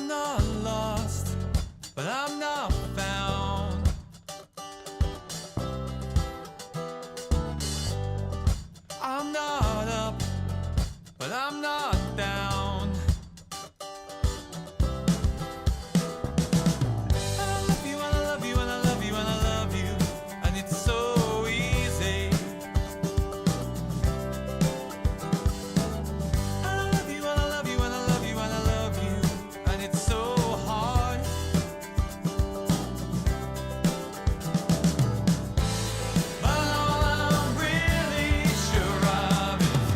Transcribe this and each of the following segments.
I'm not lost, but I'm not found. I'm not up, but I'm not down. And I love you, and I love you, and I love you, and I love you, and it's so easy. And I love you, and I love you, and I love you, and I love you, and it's so hard. But all I'm really sure of is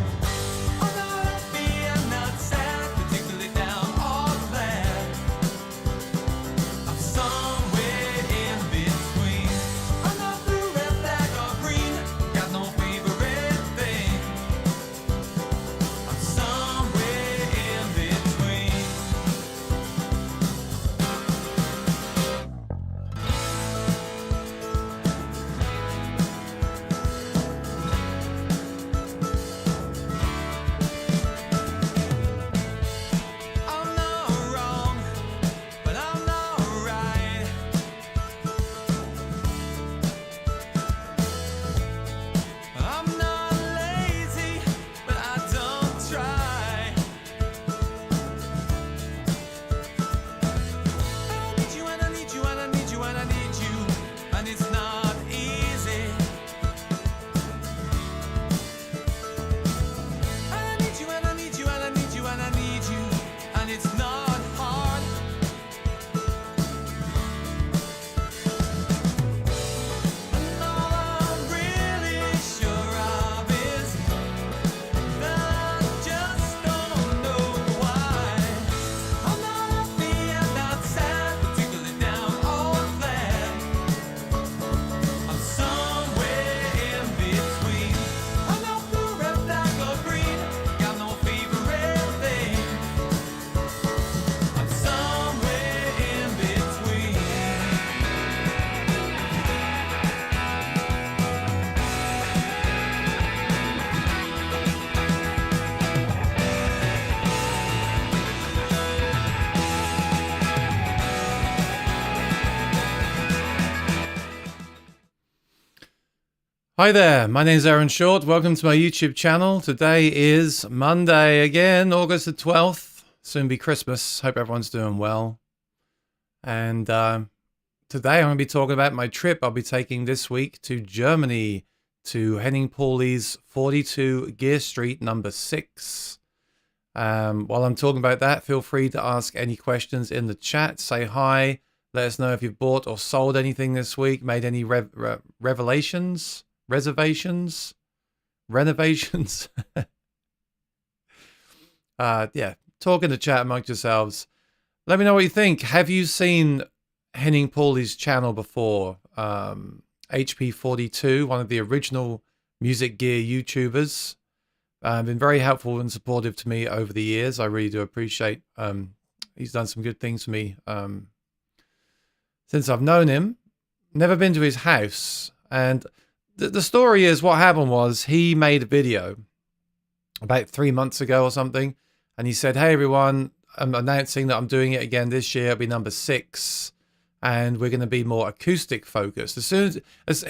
I'm not happy, I'm not sad, particularly down or glad. I'm somewhere in between. I'm not blue, red, black or green, got no favorite thing. I'm somewhere in between. I'm not wrong, but I'm not right. I'm not lazy, but I don't try. I need you, and I need you, and I need you, and I need you, and it's not easy. I need you, and I need you, and I need you, and I need you, and it's not hard. And all I'm really sure of is that I just don't know why. I'm not happy, I'm not sad, particularly down or glad. I'm somewhere in between. I'm not blue, red, black or green, got no favorite thing. I'm somewhere in between. Hi there, my name's Aaron Short. Welcome to my YouTube channel. Today is Monday again, August the 12th. Soon be Christmas. Hope everyone's doing well. And today I'm going to be talking about my trip I'll be taking this week to Germany, to Henning Pauli's 42 Gear Street number 6. While I'm talking about that, feel free to ask any questions in the chat. Say hi. Let us know if you've bought or sold anything this week, made any reservations, renovations. Yeah, talk in the chat amongst yourselves. Let me know what you think. Have you seen Henning Pauli's channel before? HP42, one of the original music gear YouTubers. Been very helpful and supportive to me over the years. I really do appreciate. He's done some good things for me since I've known him. Never been to his house. And the story is, what happened was he made a video about 3 months ago or something. And he said, hey, everyone, I'm announcing that I'm doing it again this year. It'll be number 6. And we're going to be more acoustic focused. As soon as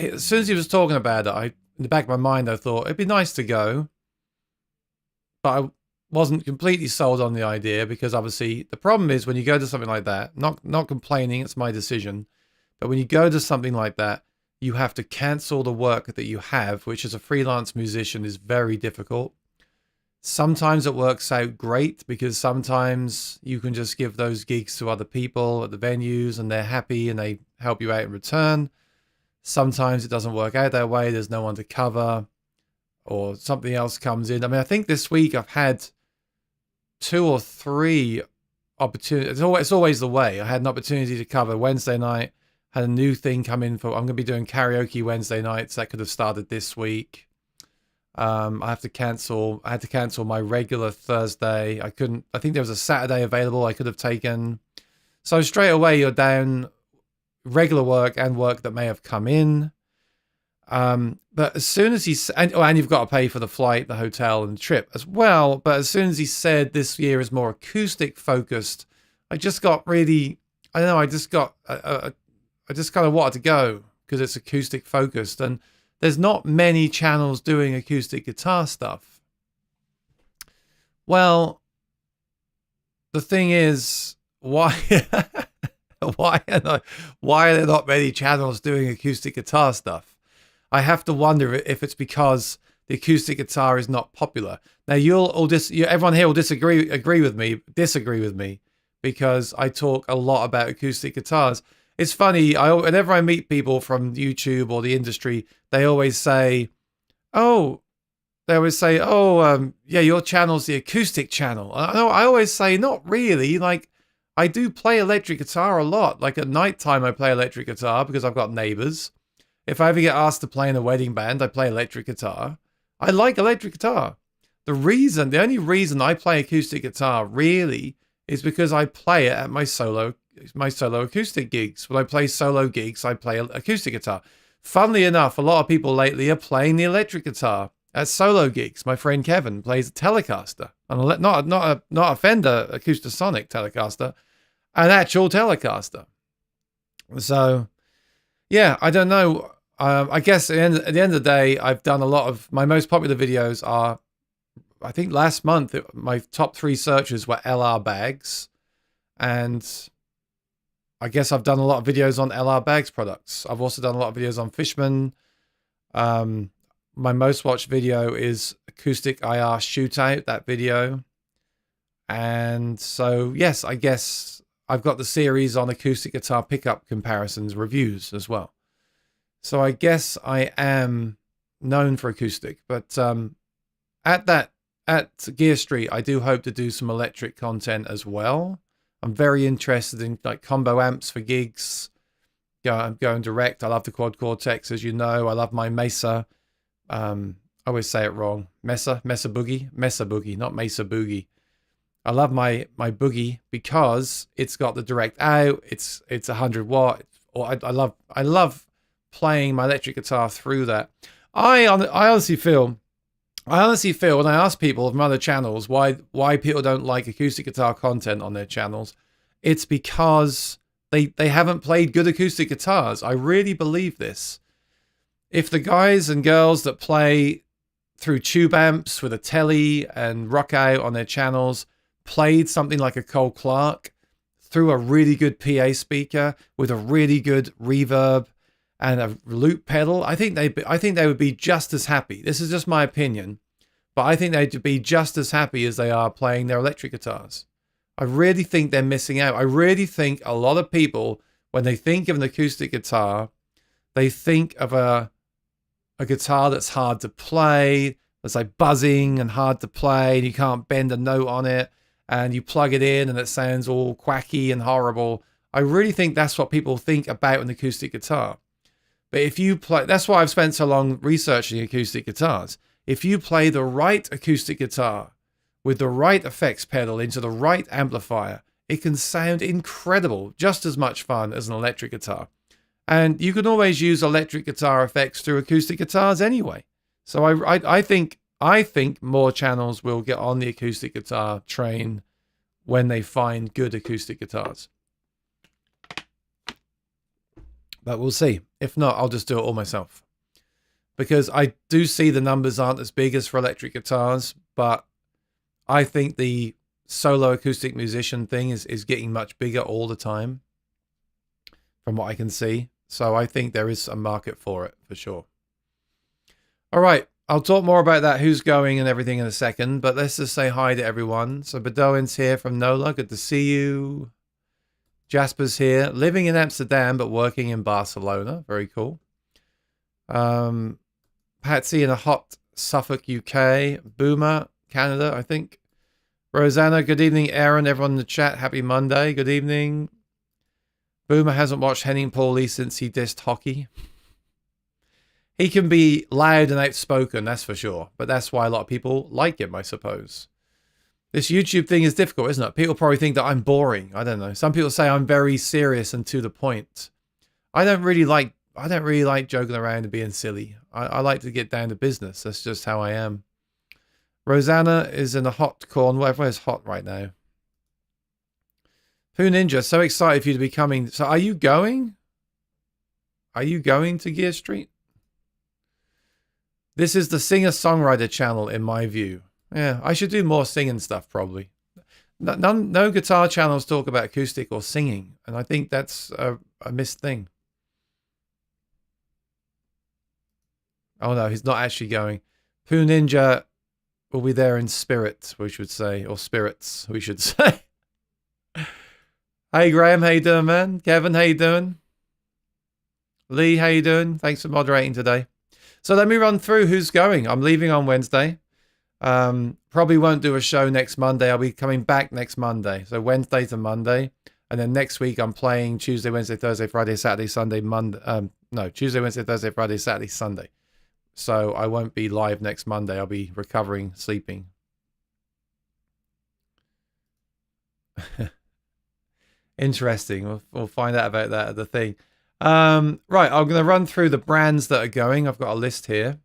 he was talking about it, in the back of my mind, I thought it'd be nice to go. But I wasn't completely sold on the idea, because obviously the problem is when you go to something like that, not complaining, it's my decision. But when you go to something like that, you have to cancel the work that you have, which as a freelance musician is very difficult. Sometimes it works out great, because sometimes you can just give those gigs to other people at the venues and they're happy and they help you out in return. Sometimes it doesn't work out that way. There's no one to cover, or something else comes in. I mean, I think this week I've had 2 or 3 opportunities. It's always the way. I had an opportunity to cover Wednesday night, had a new thing come in for, I'm going to be doing karaoke Wednesday nights. That could have started this week. I had to cancel my regular Thursday. I think there was a Saturday available I could have taken. So straight away you're down regular work and work that may have come in. But as soon as and you've got to pay for the flight, the hotel and the trip as well. But as soon as he said this year is more acoustic focused, I just got really, I don't know, I just got, I just kind of wanted to go because it's acoustic focused, and there's not many channels doing acoustic guitar stuff. Well, the thing is, why why are there not many channels doing acoustic guitar stuff? I have to wonder if it's because the acoustic guitar is not popular. Now everyone here will disagree with me because I talk a lot about acoustic guitars. It's funny, whenever I meet people from YouTube or the industry, they always say, "Oh, yeah, your channel's the acoustic channel." I always say, not really. Like, I do play electric guitar a lot. Like, at night time, I play electric guitar because I've got neighbors. If I ever get asked to play in a wedding band, I play electric guitar. I like electric guitar. The only reason I play acoustic guitar really is because I play it at my solo acoustic gigs. When I play solo gigs, I play acoustic guitar. Funnily enough, a lot of people lately are playing the electric guitar at solo gigs. My friend Kevin plays a Telecaster, and not a Fender Acoustasonic Telecaster, an actual Telecaster. So, yeah, I don't know. I guess at the end of the day, I've done a lot of my most popular videos are, I think last month, my top 3 searches were LR bags. And I guess I've done a lot of videos on LR bags products. I've also done a lot of videos on Fishman. My most watched video is Acoustic IR Shootout, that video. And so, yes, I guess I've got the series on acoustic guitar pickup comparisons reviews as well. So I guess I am known for acoustic, but at Gear Street, I do hope to do some electric content as well. I'm very interested in like combo amps for gigs. I'm going direct. I love the Quad Cortex, as you know. I love my Mesa. I always say it wrong. Mesa Boogie, not Mesa Boogie. I love my Boogie because it's got the direct out. It's 100 watt. Or I love playing my electric guitar through that. I honestly feel when I ask people from other channels why people don't like acoustic guitar content on their channels, it's because they haven't played good acoustic guitars. I really believe this. If the guys and girls that play through tube amps with a telly and rock out on their channels played something like a Cole Clark through a really good PA speaker with a really good reverb and a loop pedal, I think they would be just as happy. This is just my opinion, but I think they'd be just as happy as they are playing their electric guitars. I really think they're missing out. I really think a lot of people, when they think of an acoustic guitar, they think of a guitar that's hard to play, that's like buzzing and hard to play, and you can't bend a note on it, and you plug it in and it sounds all quacky and horrible. I really think that's what people think about an acoustic guitar. But if you play, that's why I've spent so long researching acoustic guitars. If you play the right acoustic guitar with the right effects pedal into the right amplifier, it can sound incredible, just as much fun as an electric guitar. And you can always use electric guitar effects through acoustic guitars anyway. So I think more channels will get on the acoustic guitar train when they find good acoustic guitars. But we'll see. If not, I'll just do it all myself. Because I do see the numbers aren't as big as for electric guitars, but I think the solo acoustic musician thing is getting much bigger all the time, from what I can see. So I think there is a market for it, for sure. All right, I'll talk more about that, who's going and everything in a second, but let's just say hi to everyone. So Bedoin's here from NOLA, good to see you. Jasper's here, living in Amsterdam but working in Barcelona. Very cool. Patsy in a hot Suffolk, UK. Boomer, Canada, I think. Rosanna, good evening. Aaron, everyone in the chat, happy Monday. Good evening. Boomer hasn't watched Henning Pauly since he dissed hockey. He can be loud and outspoken, that's for sure. But that's why a lot of people like him, I suppose. This YouTube thing is difficult, isn't it? People probably think that I'm boring. I don't know. Some people say I'm very serious and to the point. I don't really like joking around and being silly. I like to get down to business. That's just how I am. Rosanna is in a hot Cornwall. Everywhere's hot right now. Pooh Ninja, so excited for you to be coming. So are you going? Are you going to Gear Street? This is the singer-songwriter channel in my view. Yeah, I should do more singing stuff probably. No guitar channels talk about acoustic or singing, and I think that's a missed thing. Oh no, he's not actually going. Pooh Ninja will be there in spirit, we should say, or spirits, we should say. Hey Graham, how you doing, man? Kevin, how you doing? Lee, how you doing? Thanks for moderating today. So let me run through who's going. I'm leaving on Wednesday. Probably won't do a show next Monday. I'll be coming back next Monday. So Wednesday to Monday. And then next week I'm playing Tuesday, Wednesday, Thursday, Friday, Saturday, Sunday, Monday. No, Tuesday, Wednesday, Thursday, Friday, Saturday, Sunday. So I won't be live next Monday. I'll be recovering, sleeping. Interesting. We'll find out about that at the thing. Right, I'm going to run through the brands that are going. I've got a list here.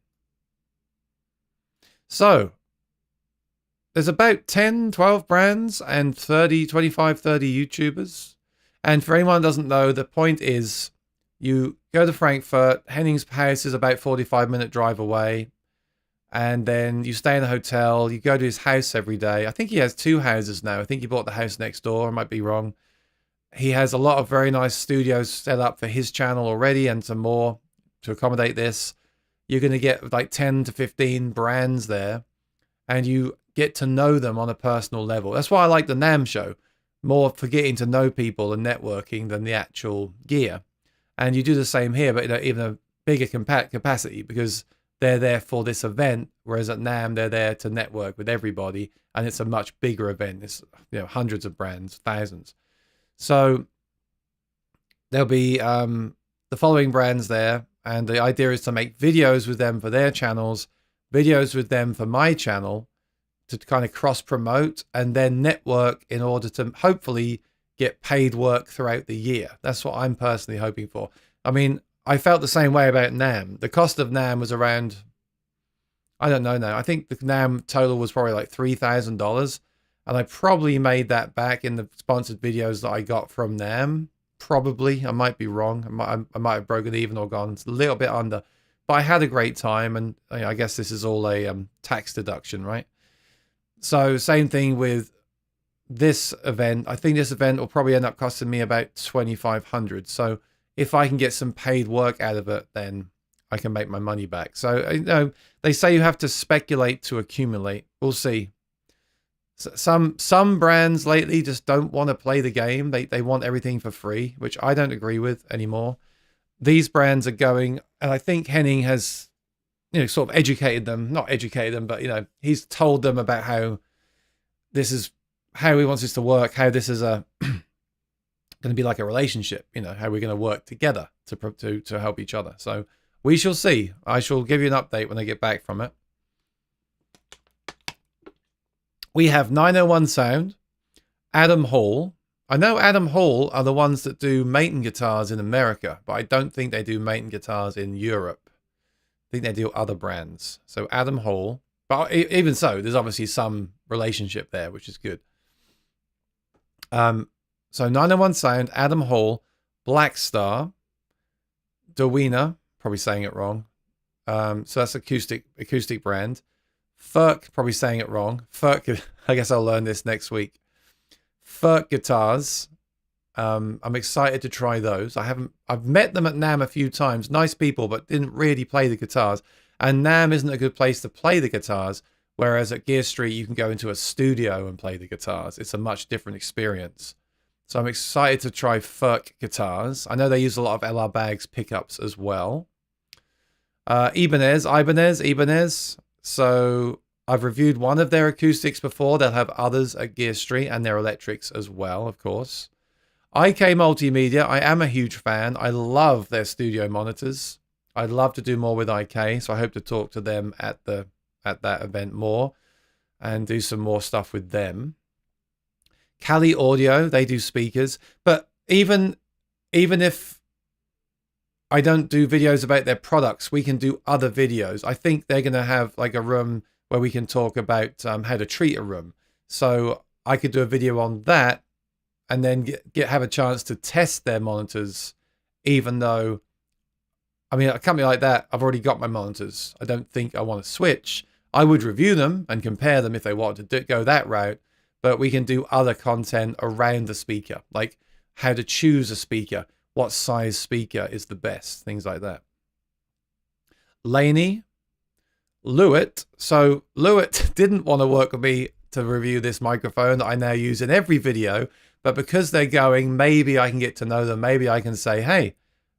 So there's about 10, 12 brands and 30, 25, 30 YouTubers. And for anyone who doesn't know, the point is you go to Frankfurt. Henning's house is about 45-minute drive away. And then you stay in a hotel. You go to his house every day. I think he has 2 houses now. I think he bought the house next door. I might be wrong. He has a lot of very nice studios set up for his channel already and some more to accommodate this. You're going to get like 10 to 15 brands there, and you get to know them on a personal level. That's why I like the NAMM show, more for getting to know people and networking than the actual gear. And you do the same here, but even a bigger capacity, because they're there for this event, whereas at NAMM they're there to network with everybody, and it's a much bigger event. It's hundreds of brands, thousands. So there'll be the following brands there, and the idea is to make videos with them for their channels, videos with them for my channel, to kind of cross promote and then network in order to hopefully get paid work throughout the year. That's what I'm personally hoping for. I mean, I felt the same way about NAMM. The cost of NAMM was around, I don't know now. I think the NAMM total was probably like $3,000. And I probably made that back in the sponsored videos that I got from NAMM. Probably. I might be wrong. I might have broken even or gone a little bit under. But I had a great time. And I guess this is all a tax deduction, right? So same thing with this event. I think this event will probably end up costing me about $2,500. So if I can get some paid work out of it, then I can make my money back. So, they say you have to speculate to accumulate. We'll see. Some brands lately just don't want to play the game. They want everything for free, which I don't agree with anymore. These brands are going, and I think Henning has, sort of educated them. Not educated them, but he's told them about how this is how he wants this to work. How this is going to be like a relationship. How we're going to work together to help each other. So we shall see. I shall give you an update when I get back from it. We have 901 Sound, Adam Hall. I know Adam Hall are the ones that do Maton guitars in America, but I don't think they do Maton guitars in Europe. I think they do other brands. So Adam Hall. But even so, there's obviously some relationship there, which is good. So 901 Sound, Adam Hall, Black Star, Dowena, probably saying it wrong. So that's acoustic brand. Ferk, probably saying it wrong. Ferk, I guess I'll learn this next week. Ferk guitars. I'm excited to try those. I've met them at NAMM a few times. Nice people, but didn't really play the guitars. And NAMM isn't a good place to play the guitars. Whereas at Gear Street, you can go into a studio and play the guitars. It's a much different experience. So I'm excited to try Ferk guitars. I know they use a lot of LR Baggs pickups as well. Ibanez. So I've reviewed one of their acoustics before. They'll have others at Gear Street, and their electrics as well, of course. IK Multimedia, I am a huge fan. I love their studio monitors. I'd love to do more with IK, so I hope to talk to them at that event more and do some more stuff with them. Cali Audio, they do speakers. But even if I don't do videos about their products, we can do other videos. I think they're going to have like a room where we can talk about how to treat a room. So I could do a video on that and then have a chance to test their monitors, even though, I mean, a company like that, I've already got my monitors. I don't think I want to switch. I would review them and compare them if they wanted to go that route, but we can do other content around the speaker, like how to choose a speaker, what size speaker is the best, things like that. Laney, Lewitt. So Lewitt didn't want to work with me to review this microphone that I now use in every video, but because they're going, maybe I can get to know them. Maybe I can say, hey,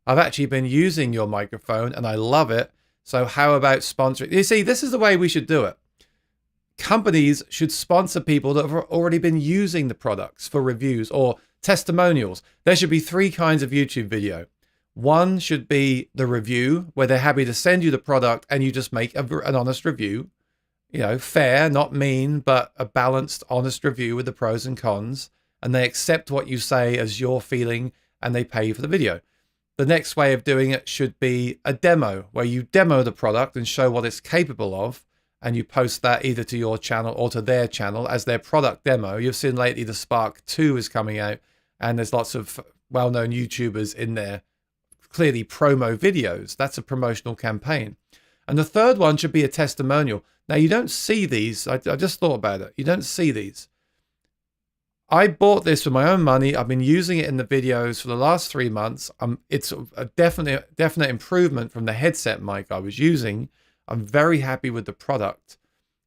I've actually been using your microphone and I love it. So how about sponsoring? You see, this is the way we should do it. Companies should sponsor people that have already been using the products for reviews or testimonials. There should be 3 kinds of YouTube video. One should be the review, where they're happy to send you the product and you just make an honest review. You know, fair, not mean, but a balanced, honest review with the pros and cons. And they accept what you say as your feeling and they pay you for the video. The next way of doing it should be a demo, where you demo the product and show what it's capable of. And you post that either to your channel or to their channel as their product demo. You've seen lately the Spark 2 is coming out, and there's lots of well-known YouTubers in there, clearly promo videos. That's a promotional campaign. And the third one should be a testimonial. Now, you don't see these. I just thought about it. You don't see these. I bought this with my own money. I've been using it in the videos for the last 3 months. It's a definite improvement from the headset mic I was using. I'm very happy with the product.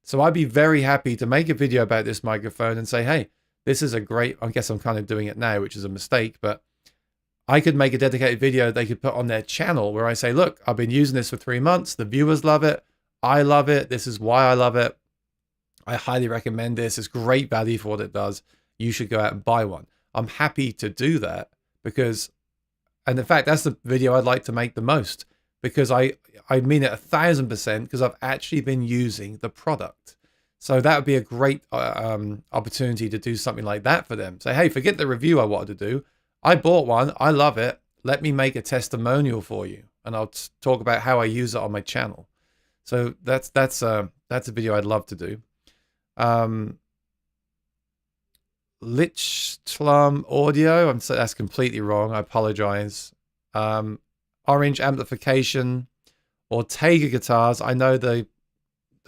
So I'd be very happy to make a video about this microphone and say, hey, this is a great, I guess I'm kind of doing it now, which is a mistake, but I could make a dedicated video they could put on their channel where I say, look, I've been using this for 3 months. The viewers love it. I love it. This is why I love it. I highly recommend this. It's great value for what it does. You should go out and buy one. I'm happy to do that because, and in fact, that's the video I'd like to make the most, because I mean it 1,000% because I've actually been using the product. So that would be a great opportunity to do something like that for them. Say, hey, forget the review I wanted to do. I bought one. I love it. Let me make a testimonial for you. And I'll talk about how I use it on my channel. So that's a video I'd love to do. Lichtlum Audio. That's completely wrong. I apologize. Orange Amplification, Ortega Guitars. I know the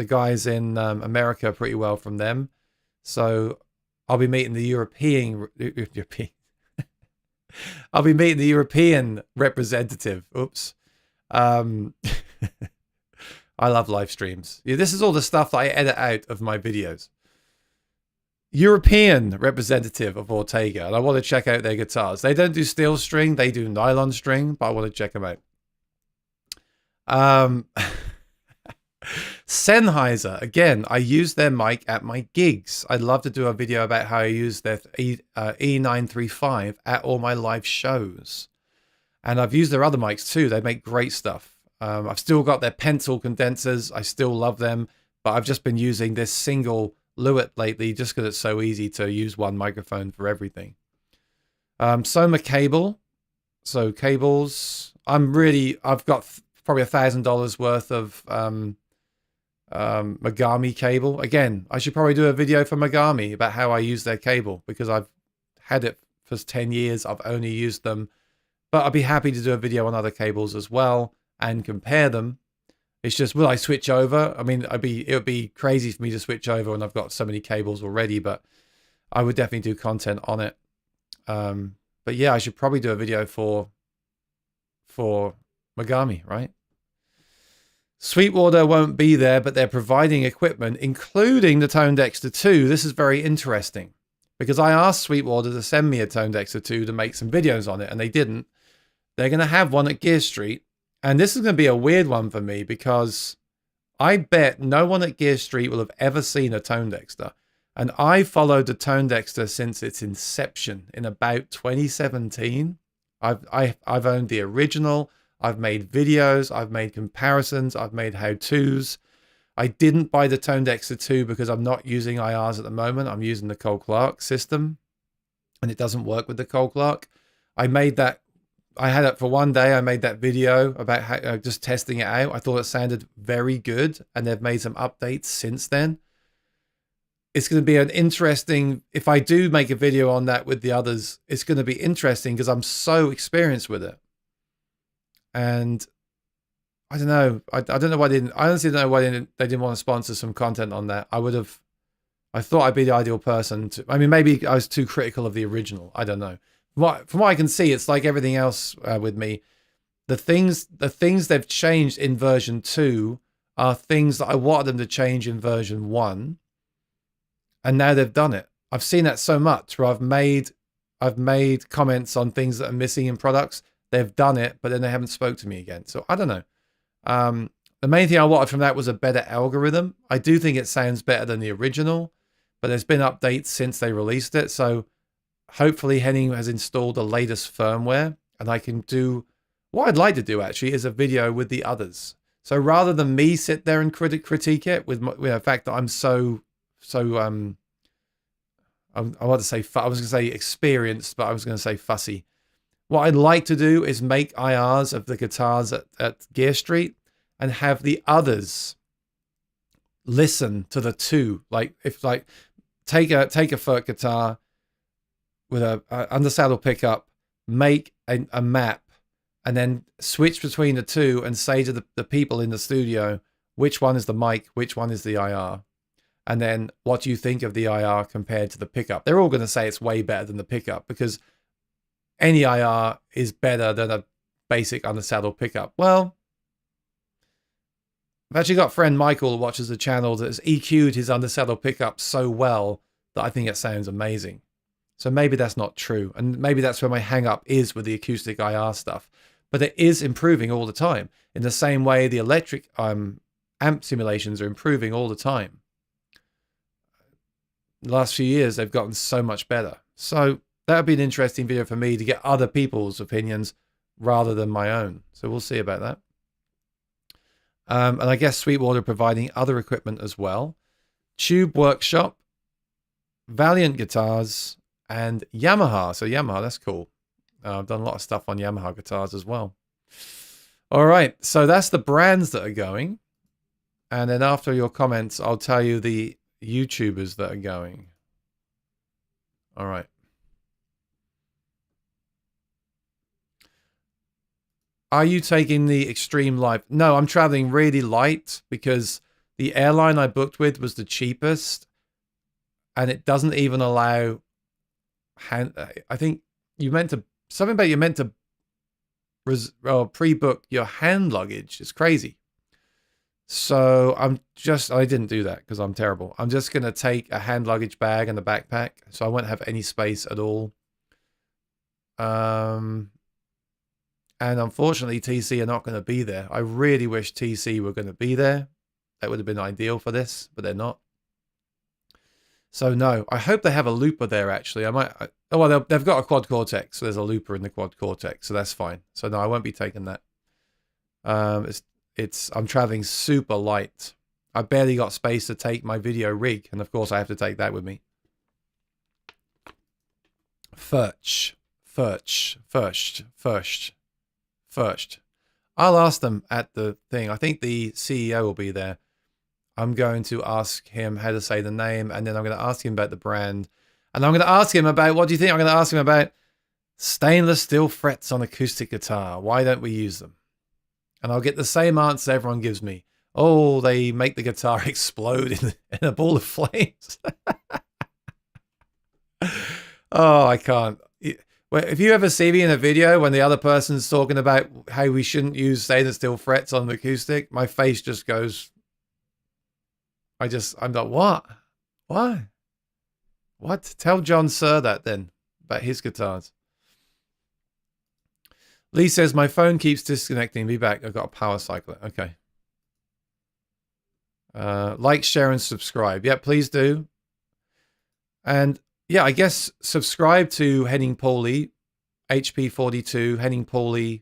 guys in America pretty well from them, so I'll be meeting the European. I'll be meeting the European representative. Oops. I love live streams. Yeah, this is all the stuff that I edit out of my videos. European representative of Ortega, and I want to check out their guitars. They don't do steel string, they do nylon string, but I want to check them out. Sennheiser, again, I use their mic at my gigs. I'd love to do a video about how I use their E935 at all my live shows. And I've used their other mics too. They make great stuff. I've still got their pencil condensers. I still love them, but I've just been using this single Lewitt lately just because it's so easy to use one microphone for everything. Soma cable. So cables. I've got probably $1,000 worth of Megami cable. Again, I should probably do a video for Megami about how I use their cable because I've had it for 10 years. I've only used them, but I'd be happy to do a video on other cables as well and compare them. It's just, will I switch over? I mean, it would be crazy for me to switch over when I've got so many cables already, but I would definitely do content on it. But yeah, I should probably do a video for Megami, right? Sweetwater won't be there, but they're providing equipment, including the ToneDexter 2. This is very interesting because I asked Sweetwater to send me a ToneDexter 2 to make some videos on it, and they didn't. They're going to have one at Gear Street. And this is going to be a weird one for me because I bet no one at Gear Street will have ever seen a ToneDexter. And I followed the ToneDexter since its inception in about 2017. I've owned the original. I've made videos. I've made comparisons. I've made how-tos. I didn't buy the ToneDexter 2 because I'm not using IRs at the moment. I'm using the Cole Clark system. And it doesn't work with the Cole Clark. I had it for one day. I made that video about how, just testing it out. I thought it sounded very good, and they've made some updates since then. it's going to be an interesting, if I do make a video on that with the others, it's going to be interesting because I'm so experienced with it. And I don't know. I don't know why I honestly don't know why they didn't want to sponsor some content on that. I thought I'd be the ideal person to, I mean, maybe I was too critical of the original. I don't know. From what I can see, it's like everything else with me. The things they've changed in version 2 are things that I wanted them to change in version 1. And now they've done it. I've seen that so much where I've made comments on things that are missing in products. They've done it, but then they haven't spoke to me again. So I don't know. The main thing I wanted from that was a better algorithm. I do think it sounds better than the original, but there's been updates since they released it. So hopefully Henning has installed the latest firmware, and I can do what I'd like to do actually is a video with the others. So rather than me sit there and critique it with the fact that I'm I want to say, I was going to say experienced, but I was going to say fussy. What I'd like to do is make IRs of the guitars at Gear Street and have the others listen to the two. Like take a Furt guitar with a undersaddle pickup, make a map, and then switch between the two and say to the people in the studio, which one is the mic, which one is the IR. And then what do you think of the IR compared to the pickup? They're all going to say it's way better than the pickup because any IR is better than a basic undersaddle pickup. Well, I've actually got a friend Michael who watches the channel that has EQ'd his undersaddle pickup so well that I think it sounds amazing. So maybe that's not true. And maybe that's where my hang up is with the acoustic IR stuff. But it is improving all the time. In the same way the electric amp simulations are improving all the time. The last few years, they've gotten so much better. So that would be an interesting video for me to get other people's opinions rather than my own. So we'll see about that. And I guess Sweetwater providing other equipment as well. Tube Workshop, Valiant Guitars, and Yamaha. So Yamaha, that's cool. I've done a lot of stuff on Yamaha guitars as well. All right, so that's the brands that are going. And then after your comments, I'll tell you the YouTubers that are going. All right. Are you taking the extreme life? No, I'm traveling really light because the airline I booked with was the cheapest. And it doesn't even allow I think you meant to, something about you meant to pre-book your hand luggage. It's crazy. So I didn't do that because I'm terrible. I'm just going to take a hand luggage bag and a backpack. So I won't have any space at all. And unfortunately, TC are not going to be there. I really wish TC were going to be there. That would have been ideal for this, but they're not. So no, I hope they have a looper there actually. They've got a quad cortex, so there's a looper in the quad cortex, so that's fine. So no, I won't be taking that. I'm traveling super light. I barely got space to take my video rig, and of course I have to take that with me. First. I'll ask them at the thing. I think the CEO will be there. I'm going to ask him how to say the name, and then I'm going to ask him about the brand. And I'm going to ask him about, what do you think? I'm going to ask him about stainless steel frets on acoustic guitar. Why don't we use them? And I'll get the same answer everyone gives me. Oh, they make the guitar explode in a ball of flames. Oh, I can't. If you ever see me in a video when the other person's talking about how we shouldn't use stainless steel frets on the acoustic, my face just goes... I'm like, what? Why? What? Tell John Sir that then, about his guitars. Lee says, my phone keeps disconnecting. Be back. I've got a power cycle. Okay. Like, share, and subscribe. Yeah, please do. And yeah, I guess subscribe to Henning Pauly, HP42, Henning Pauly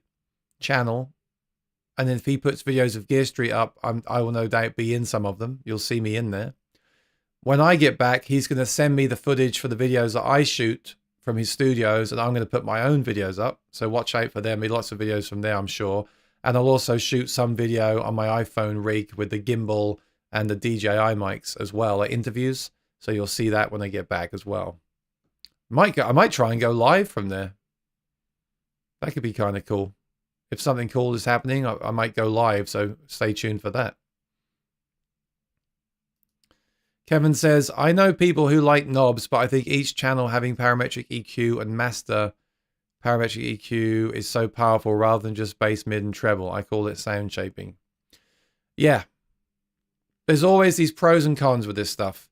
channel. And then if he puts videos of Gear Street up, I will no doubt be in some of them. You'll see me in there. When I get back, he's going to send me the footage for the videos that I shoot from his studios, and I'm going to put my own videos up. So watch out for them. There'll be lots of videos from there, I'm sure. And I'll also shoot some video on my iPhone rig with the gimbal and the DJI mics as well, like interviews. So you'll see that when I get back as well. I might try and go live from there. That could be kind of cool. If something cool is happening, I might go live, so stay tuned for that. Kevin says, I know people who like knobs, but I think each channel having parametric EQ and master parametric EQ is so powerful rather than just bass, mid, and treble. I call it sound shaping. Yeah. There's always these pros and cons with this stuff.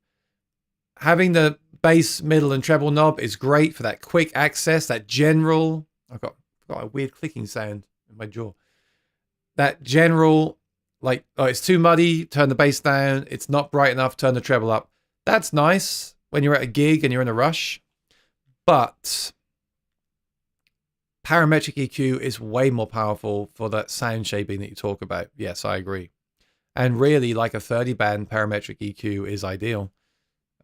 Having the bass, middle, and treble knob is great for that quick access, that general... I've got a weird clicking sound in my jaw. That general, like, oh, it's too muddy, turn the bass down. It's not bright enough, turn the treble up. That's nice when you're at a gig and you're in a rush. But parametric EQ is way more powerful for that sound shaping that you talk about. Yes, I agree. And really, like a 30-band parametric EQ is ideal.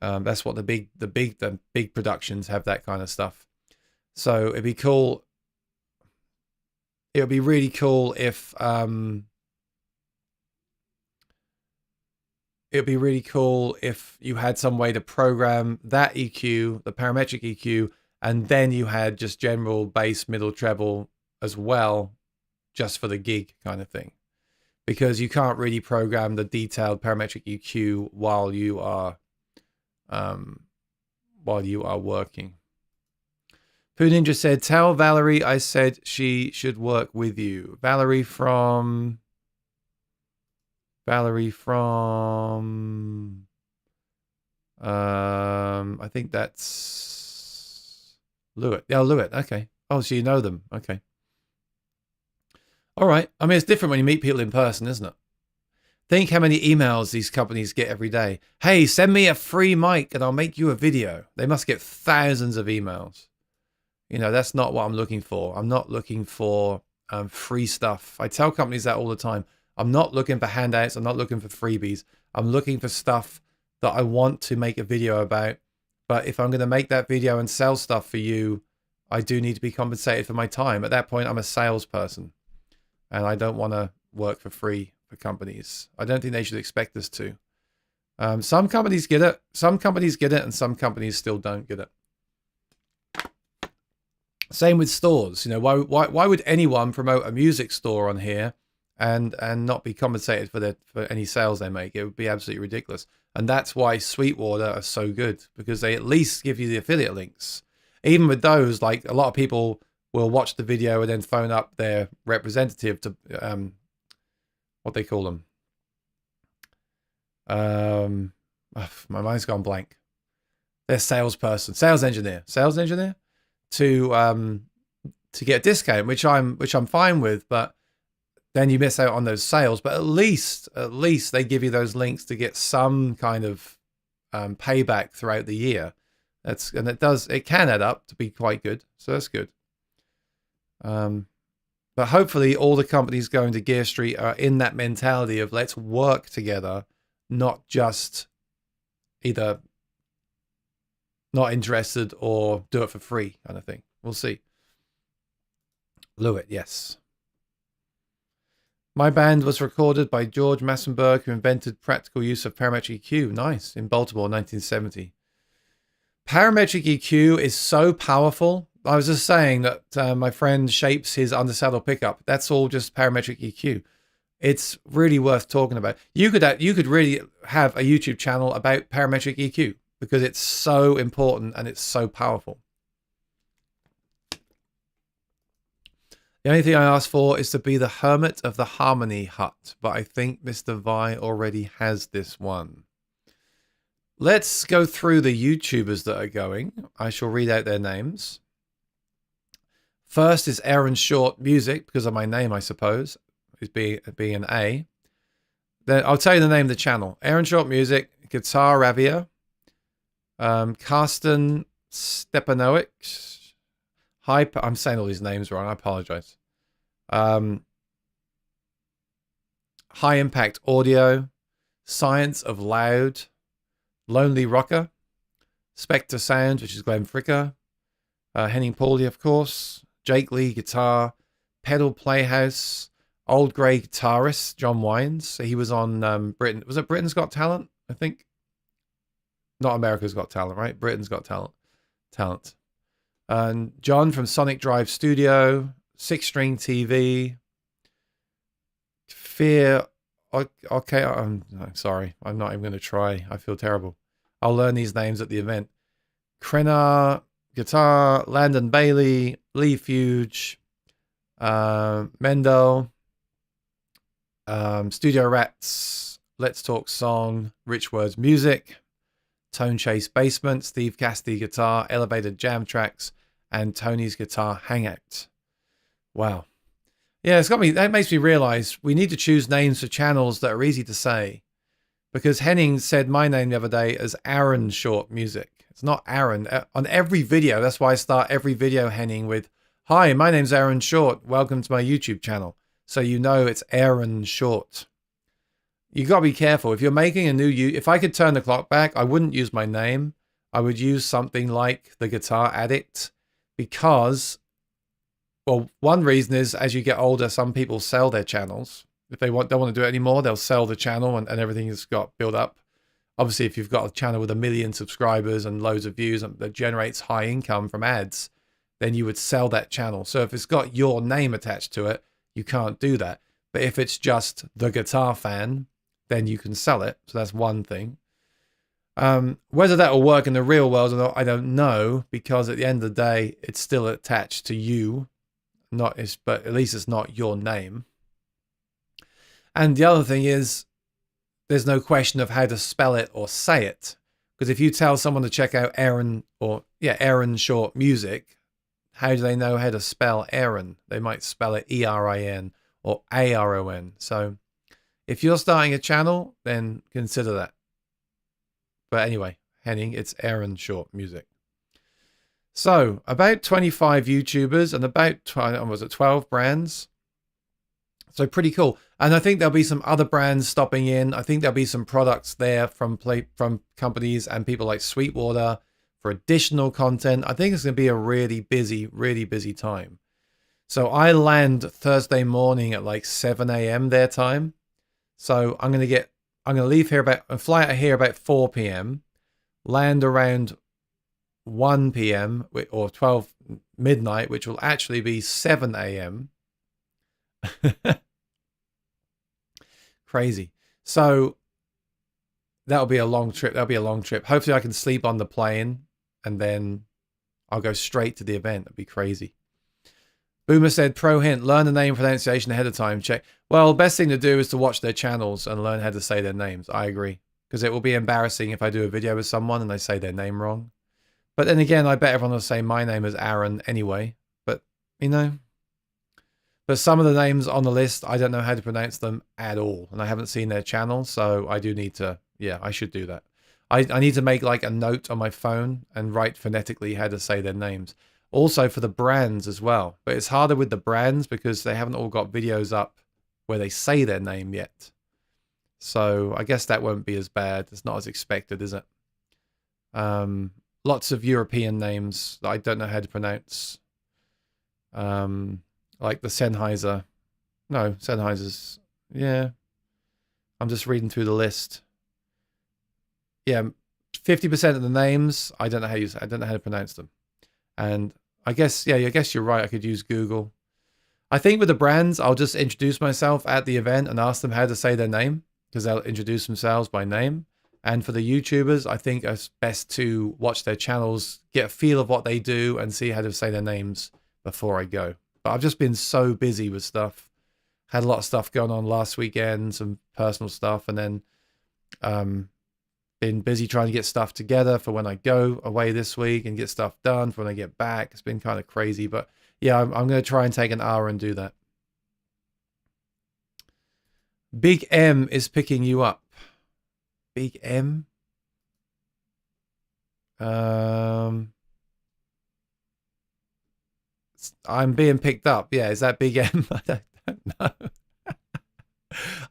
That's what the big productions have, that kind of stuff. So it'd be cool. It would be really cool if you had some way to program that EQ, the parametric EQ, and then you had just general bass, middle, treble as well, just for the gig kind of thing. Because you can't really program the detailed parametric EQ while you are working. Poo Ninja said, tell Valerie I said she should work with you. Valerie from I think that's Lewitt. Yeah, Lewitt. Okay. Oh, so you know them. Okay. All right. I mean, it's different when you meet people in person, isn't it? Think how many emails these companies get every day. Hey, send me a free mic and I'll make you a video. They must get thousands of emails. You know, that's not what I'm looking for. I'm not looking for free stuff. I tell companies that all the time. I'm not looking for handouts. I'm not looking for freebies. I'm looking for stuff that I want to make a video about. But if I'm going to make that video and sell stuff for you, I do need to be compensated for my time. At that point, I'm a salesperson. And I don't want to work for free for companies. I don't think they should expect us to. Some companies get it. Some companies get it, and some companies still don't get it. Same with stores. You know, why would anyone promote a music store on here and not be compensated for any sales they make? It would be absolutely ridiculous. And that's why Sweetwater are so good, because they at least give you the affiliate links. Even with those, like, a lot of people will watch the video and then phone up their representative to what they call them. My mind's gone blank. Their salesperson, sales engineer to get a discount, which I'm fine with, but then you miss out on those sales. But at least they give you those links to get some kind of payback throughout the year. It can add up to be quite good. So that's good. But hopefully all the companies going to Gear Street are in that mentality of let's work together, not just either not interested or do it for free kind of thing. We'll see. Lewitt, yes. My band was recorded by George Massenberg, who invented practical use of parametric EQ. Nice. In Baltimore, 1970. Parametric EQ is so powerful. I was just saying that my friend shapes his undersaddle pickup. That's all just parametric EQ. It's really worth talking about. You could really have a YouTube channel about parametric EQ because it's so important and it's so powerful. The only thing I ask for is to be the hermit of the Harmony Hut, but I think Mr. Vi already has this one. Let's go through the YouTubers that are going. I shall read out their names. First is Aaron Short Music, because of my name, I suppose, who's being an A. Then I'll tell you the name of the channel. Aaron Short Music, Guitar Ravia, Karsten Stepanovic. I'm saying all these names wrong. I apologize. High Impact Audio, Science of Loud, Lonely Rocker, Spectre Sound, which is Glenn Fricker, Henning Pauli, of course, Jake Lee Guitar, Pedal Playhouse, Old Grey Guitarist, John Wines. He was on Britain. Was it Britain's Got Talent? I think. not America's Got Talent, right? Britain's Got Talent. And John from Sonic Drive Studio, Six String TV, Fear. Okay, I'm sorry. I'm not even going to try. I feel terrible. I'll learn these names at the event. Krenar Guitar, Landon Bailey, Lee Fuge, Mendel, Studio Rats, Let's Talk Song, Rich Words Music, Tone Chase Basement, Steve Cassidy Guitar, Elevated Jam Tracks, and Tony's Guitar Hangout. Wow. Yeah, it's got me. That makes me realize we need to choose names for channels that are easy to say. Because Henning said my name the other day as Aaron Short Music. It's not Aaron. On every video, that's why I start every video, Henning, with, "Hi, my name's Aaron Short. Welcome to my YouTube channel." So you know it's Aaron Short. You got to be careful. If you're making a new... If I could turn the clock back, I wouldn't use my name. I would use something like The Guitar Addict. Because, well, one reason is as you get older, some people sell their channels. If they don't want to do it anymore, they'll sell the channel and everything has got built up. Obviously, if you've got a channel with 1 million subscribers and loads of views that generates high income from ads, then you would sell that channel. So if it's got your name attached to it, you can't do that. But if it's just The Guitar Fan, then you can sell it. So that's one thing. Whether that will work in the real world or not, I don't know, because at the end of the day, it's still attached to you. But at least it's not your name. And the other thing is, there's no question of how to spell it or say it. Because if you tell someone to check out Aaron Short Music, how do they know how to spell Aaron? They might spell it E-R-I-N or A-R-O-N. So if you're starting a channel, then consider that. But anyway, Henning, it's Aaron Short Music. So about 25 YouTubers and about 12 brands. So pretty cool. And I think there'll be some other brands stopping in. I think there'll be some products there from companies and people like Sweetwater for additional content. I think it's going to be a really busy time. So I land Thursday morning at like 7 a.m. their time. So I'm going to leave here fly out of here about 4 p.m. land around 1 p.m. or 12 midnight, which will actually be 7 a.m. Crazy. So that'll be a long trip. Hopefully I can sleep on the plane and then I'll go straight to the event. That'd be crazy. Boomer said, pro hint, learn the name pronunciation ahead of time. Check. Well, best thing to do is to watch their channels and learn how to say their names. I agree. Because it will be embarrassing if I do a video with someone and they say their name wrong. But then again, I bet everyone will say my name is Aaron anyway. But, you know. But some of the names on the list, I don't know how to pronounce them at all. And I haven't seen their channel, so I do need to, I should do that. I need to make like a note on my phone and write phonetically how to say their names. Also for the brands as well. But it's harder with the brands because they haven't all got videos up where they say their name yet. So I guess that won't be as bad. It's not as expected, is it? Lots of European names that I don't know how to pronounce. Like the Sennheiser. No, Sennheiser's, I'm just reading through the list. Yeah, 50% of the names, I don't know how to pronounce them. And I guess you're right. I could use Google. I think with the brands, I'll just introduce myself at the event and ask them how to say their name because they'll introduce themselves by name. And for the YouTubers, I think it's best to watch their channels, get a feel of what they do and see how to say their names before I go. But I've just been so busy with stuff. Had a lot of stuff going on last weekend, some personal stuff, and then been busy trying to get stuff together for when I go away this week and get stuff done for when I get back. It's been kind of crazy, but yeah, I'm going to try and take an hour and do that. Big M is picking you up. Big M? I'm being picked up. Yeah, is that Big M? I don't know.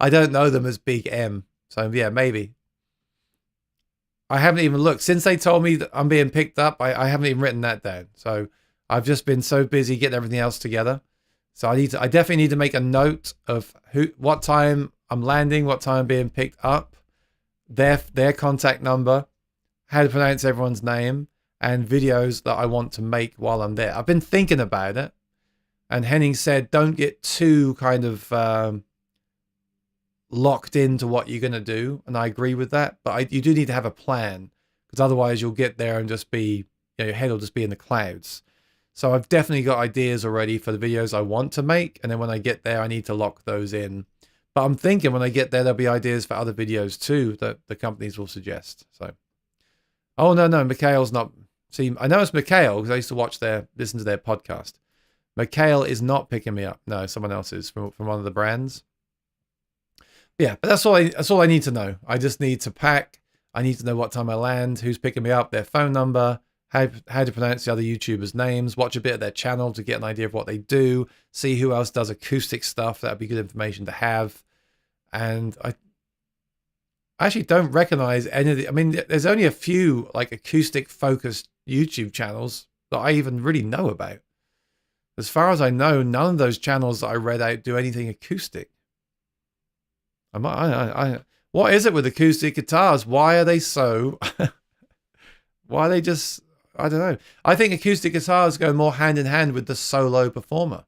I don't know them as Big M. So yeah, maybe. I haven't even looked. Since they told me that I'm being picked up, I haven't even written that down. So I've just been so busy getting everything else together. So I definitely need to make a note of what time I'm landing, what time I'm being picked up, their contact number, how to pronounce everyone's name, and videos that I want to make while I'm there. I've been thinking about it, and Henning said don't get too kind of locked into what you're going to do, and I agree with that, but you do need to have a plan, because otherwise you'll get there and just be, your head will just be in the clouds. So I've definitely got ideas already for the videos I want to make, and then when I get there I need to lock those in. But I'm thinking when I get there there'll be ideas for other videos too that the companies will suggest. So, oh no, Mikhail's not. See, I know it's Mikhail because I used to listen to their podcast. Mikhail is not picking me up. No, someone else is from one of the brands. Yeah, but that's all I need to know. I just need to pack. I need to know what time I land, who's picking me up, their phone number, how to pronounce the other YouTubers' names, watch a bit of their channel to get an idea of what they do, see who else does acoustic stuff. That'd be good information to have. And I actually don't recognize any of the, I mean, there's only a few like acoustic focused YouTube channels that I even really know about. As far as I know, none of those channels that I read out do anything acoustic. What is it with acoustic guitars? Why are they so, why are they just, I don't know. I think acoustic guitars go more hand in hand with the solo performer.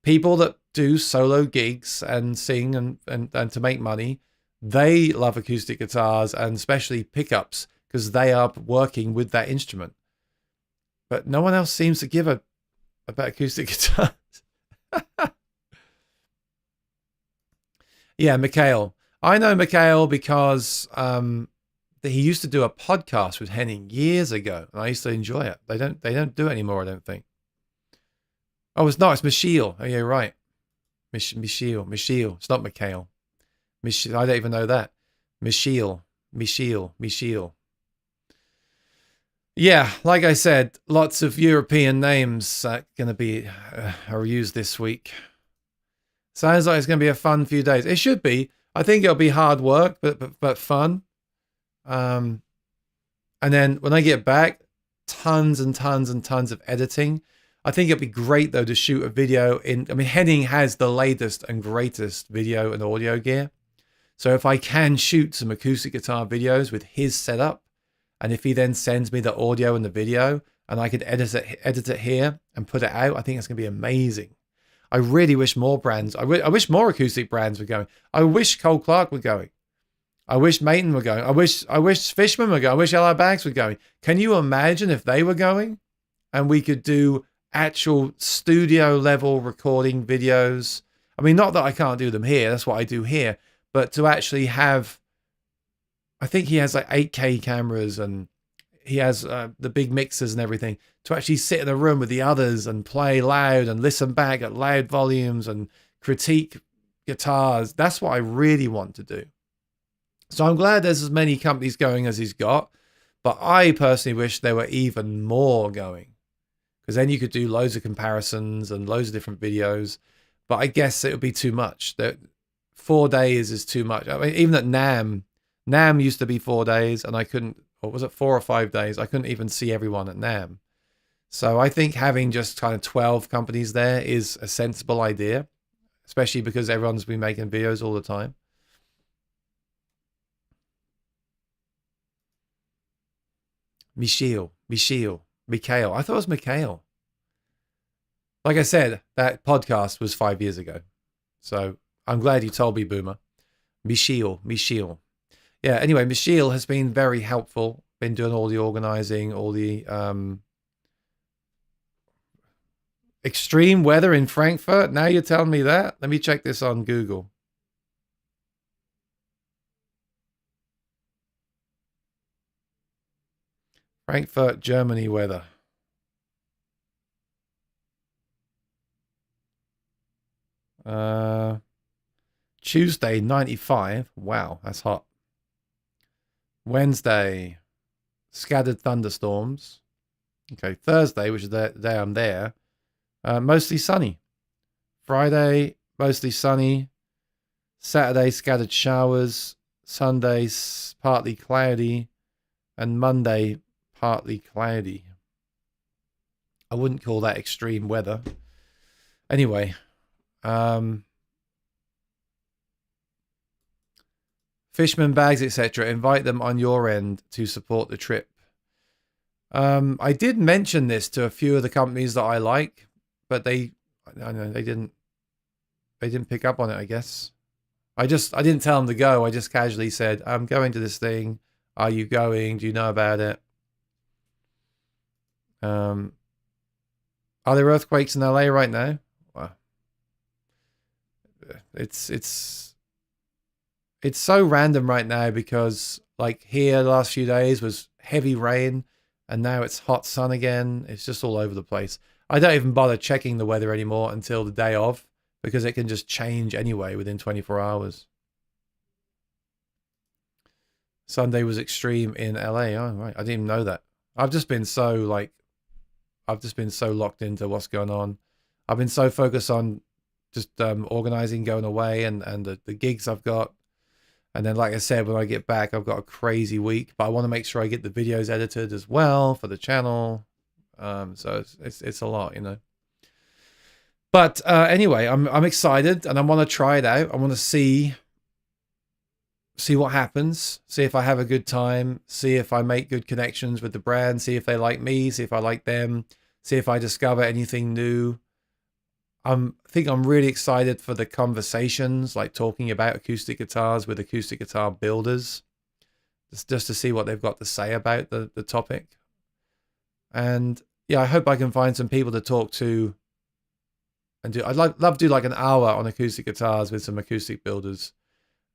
People that do solo gigs and sing and to make money, they love acoustic guitars and especially pickups because they are working with that instrument. But no one else seems to give about acoustic guitars. Yeah, Mikhail. I know Mikhail because he used to do a podcast with Henning years ago, and I used to enjoy it. They don't do it anymore, I don't think. Oh, it's not. It's Michiel. Oh, yeah, right. Michiel. It's not Mikhail. I don't even know that. Michiel. Yeah, like I said, lots of European names going to be are used this week. Sounds like it's going to be a fun few days. It should be. I think it'll be hard work, but fun. And then when I get back, tons and tons and tons of editing. I think it'd be great though to shoot a video in. I mean, Henning has the latest and greatest video and audio gear. So if I can shoot some acoustic guitar videos with his setup, and if he then sends me the audio and the video, and I could edit it here and put it out, I think it's going to be amazing. I really wish more brands, I wish more acoustic brands were going. I wish Cole Clark were going. I wish Maton were going. I wish Fishman were going. I wish L.R. Bags were going. Can you imagine if they were going and we could do actual studio level recording videos? I mean, not that I can't do them here. That's what I do here. But to actually have, I think he has like 8K cameras and he has the big mixers and everything, to actually sit in a room with the others and play loud and listen back at loud volumes and critique guitars. That's what I really want to do. So I'm glad there's as many companies going as he's got, but I personally wish there were even more going, because then you could do loads of comparisons and loads of different videos. But I guess it would be too much. 4 days is too much. I mean, even at NAMM used to be 4 days, and I couldn't, or was it 4 or 5 days? I couldn't even see everyone at NAMM. So I think having just kind of 12 companies there is a sensible idea, especially because everyone's been making videos all the time. Mikhail. I thought it was Mikhail. Like I said, that podcast was 5 years ago. So I'm glad you told me, Boomer. Michiel. Yeah, anyway, Michiel has been very helpful. Been doing all the organizing, all the extreme weather in Frankfurt. Now you're telling me that? Let me check this on Google. Frankfurt, Germany weather. Tuesday, 95. Wow, that's hot. Wednesday, scattered thunderstorms. Okay, Thursday, which is the day I'm there, mostly sunny. Friday, mostly sunny. Saturday, scattered showers. Sunday, partly cloudy. And Monday, partly cloudy. I wouldn't call that extreme weather. Anyway, Fishman bags, etc. Invite them on your end to support the trip. I did mention this to a few of the companies that I like, but I don't know, they didn't pick up on it, I guess. I didn't tell them to go. I just casually said, I'm going to this thing. Are you going? Do you know about it? Are there earthquakes in LA right now? Well, it's so random right now because like here the last few days was heavy rain and now it's hot sun again. It's just all over the place. I don't even bother checking the weather anymore until the day of because it can just change anyway within 24 hours. Sunday was extreme in LA. Oh, right. I didn't even know that. I've just been so locked into what's going on. I've been so focused on just organizing, going away and the gigs I've got. And then, like I said, when I get back, I've got a crazy week, but I want to make sure I get the videos edited as well for the channel. So it's a lot, you know. But anyway, I'm excited and I want to try it out. I want to see what happens, see if I have a good time, see if I make good connections with the brand, see if they like me, see if I like them, see if I discover anything new. I think I'm really excited for the conversations, like talking about acoustic guitars with acoustic guitar builders, just to see what they've got to say about the topic. And yeah, I hope I can find some people to talk to and do. I'd love to do like an hour on acoustic guitars with some acoustic builders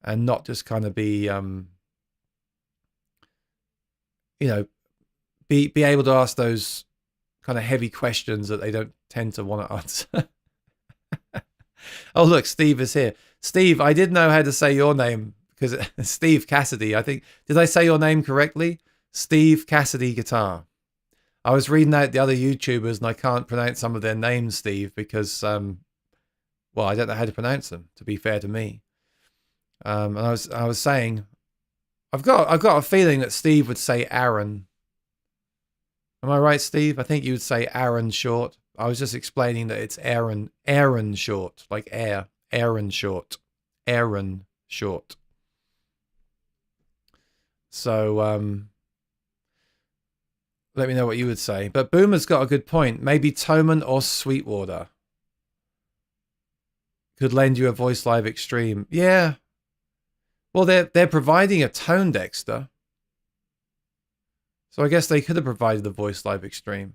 and not just kind of be, you know, be able to ask those kind of heavy questions that they don't tend to want to answer. Oh, look, Steve is here. Steve, I did know how to say your name because Steve Cassidy, I think. Did I say your name correctly? Steve Cassidy Guitar. I was reading out the other YouTubers and I can't pronounce some of their names, Steve, because, well, I don't know how to pronounce them, to be fair to me. And I was saying, I've got a feeling that Steve would say Aaron. Am I right, Steve? I think you would say Aaron short. I was just explaining that it's Aaron short, like air, Aaron short. So, let me know what you would say. But Boomer's got a good point. Maybe Toman or Sweetwater could lend you a Voice Live Extreme. Yeah. Well, they're providing a ToneDexter. So I guess they could have provided the Voice Live Extreme.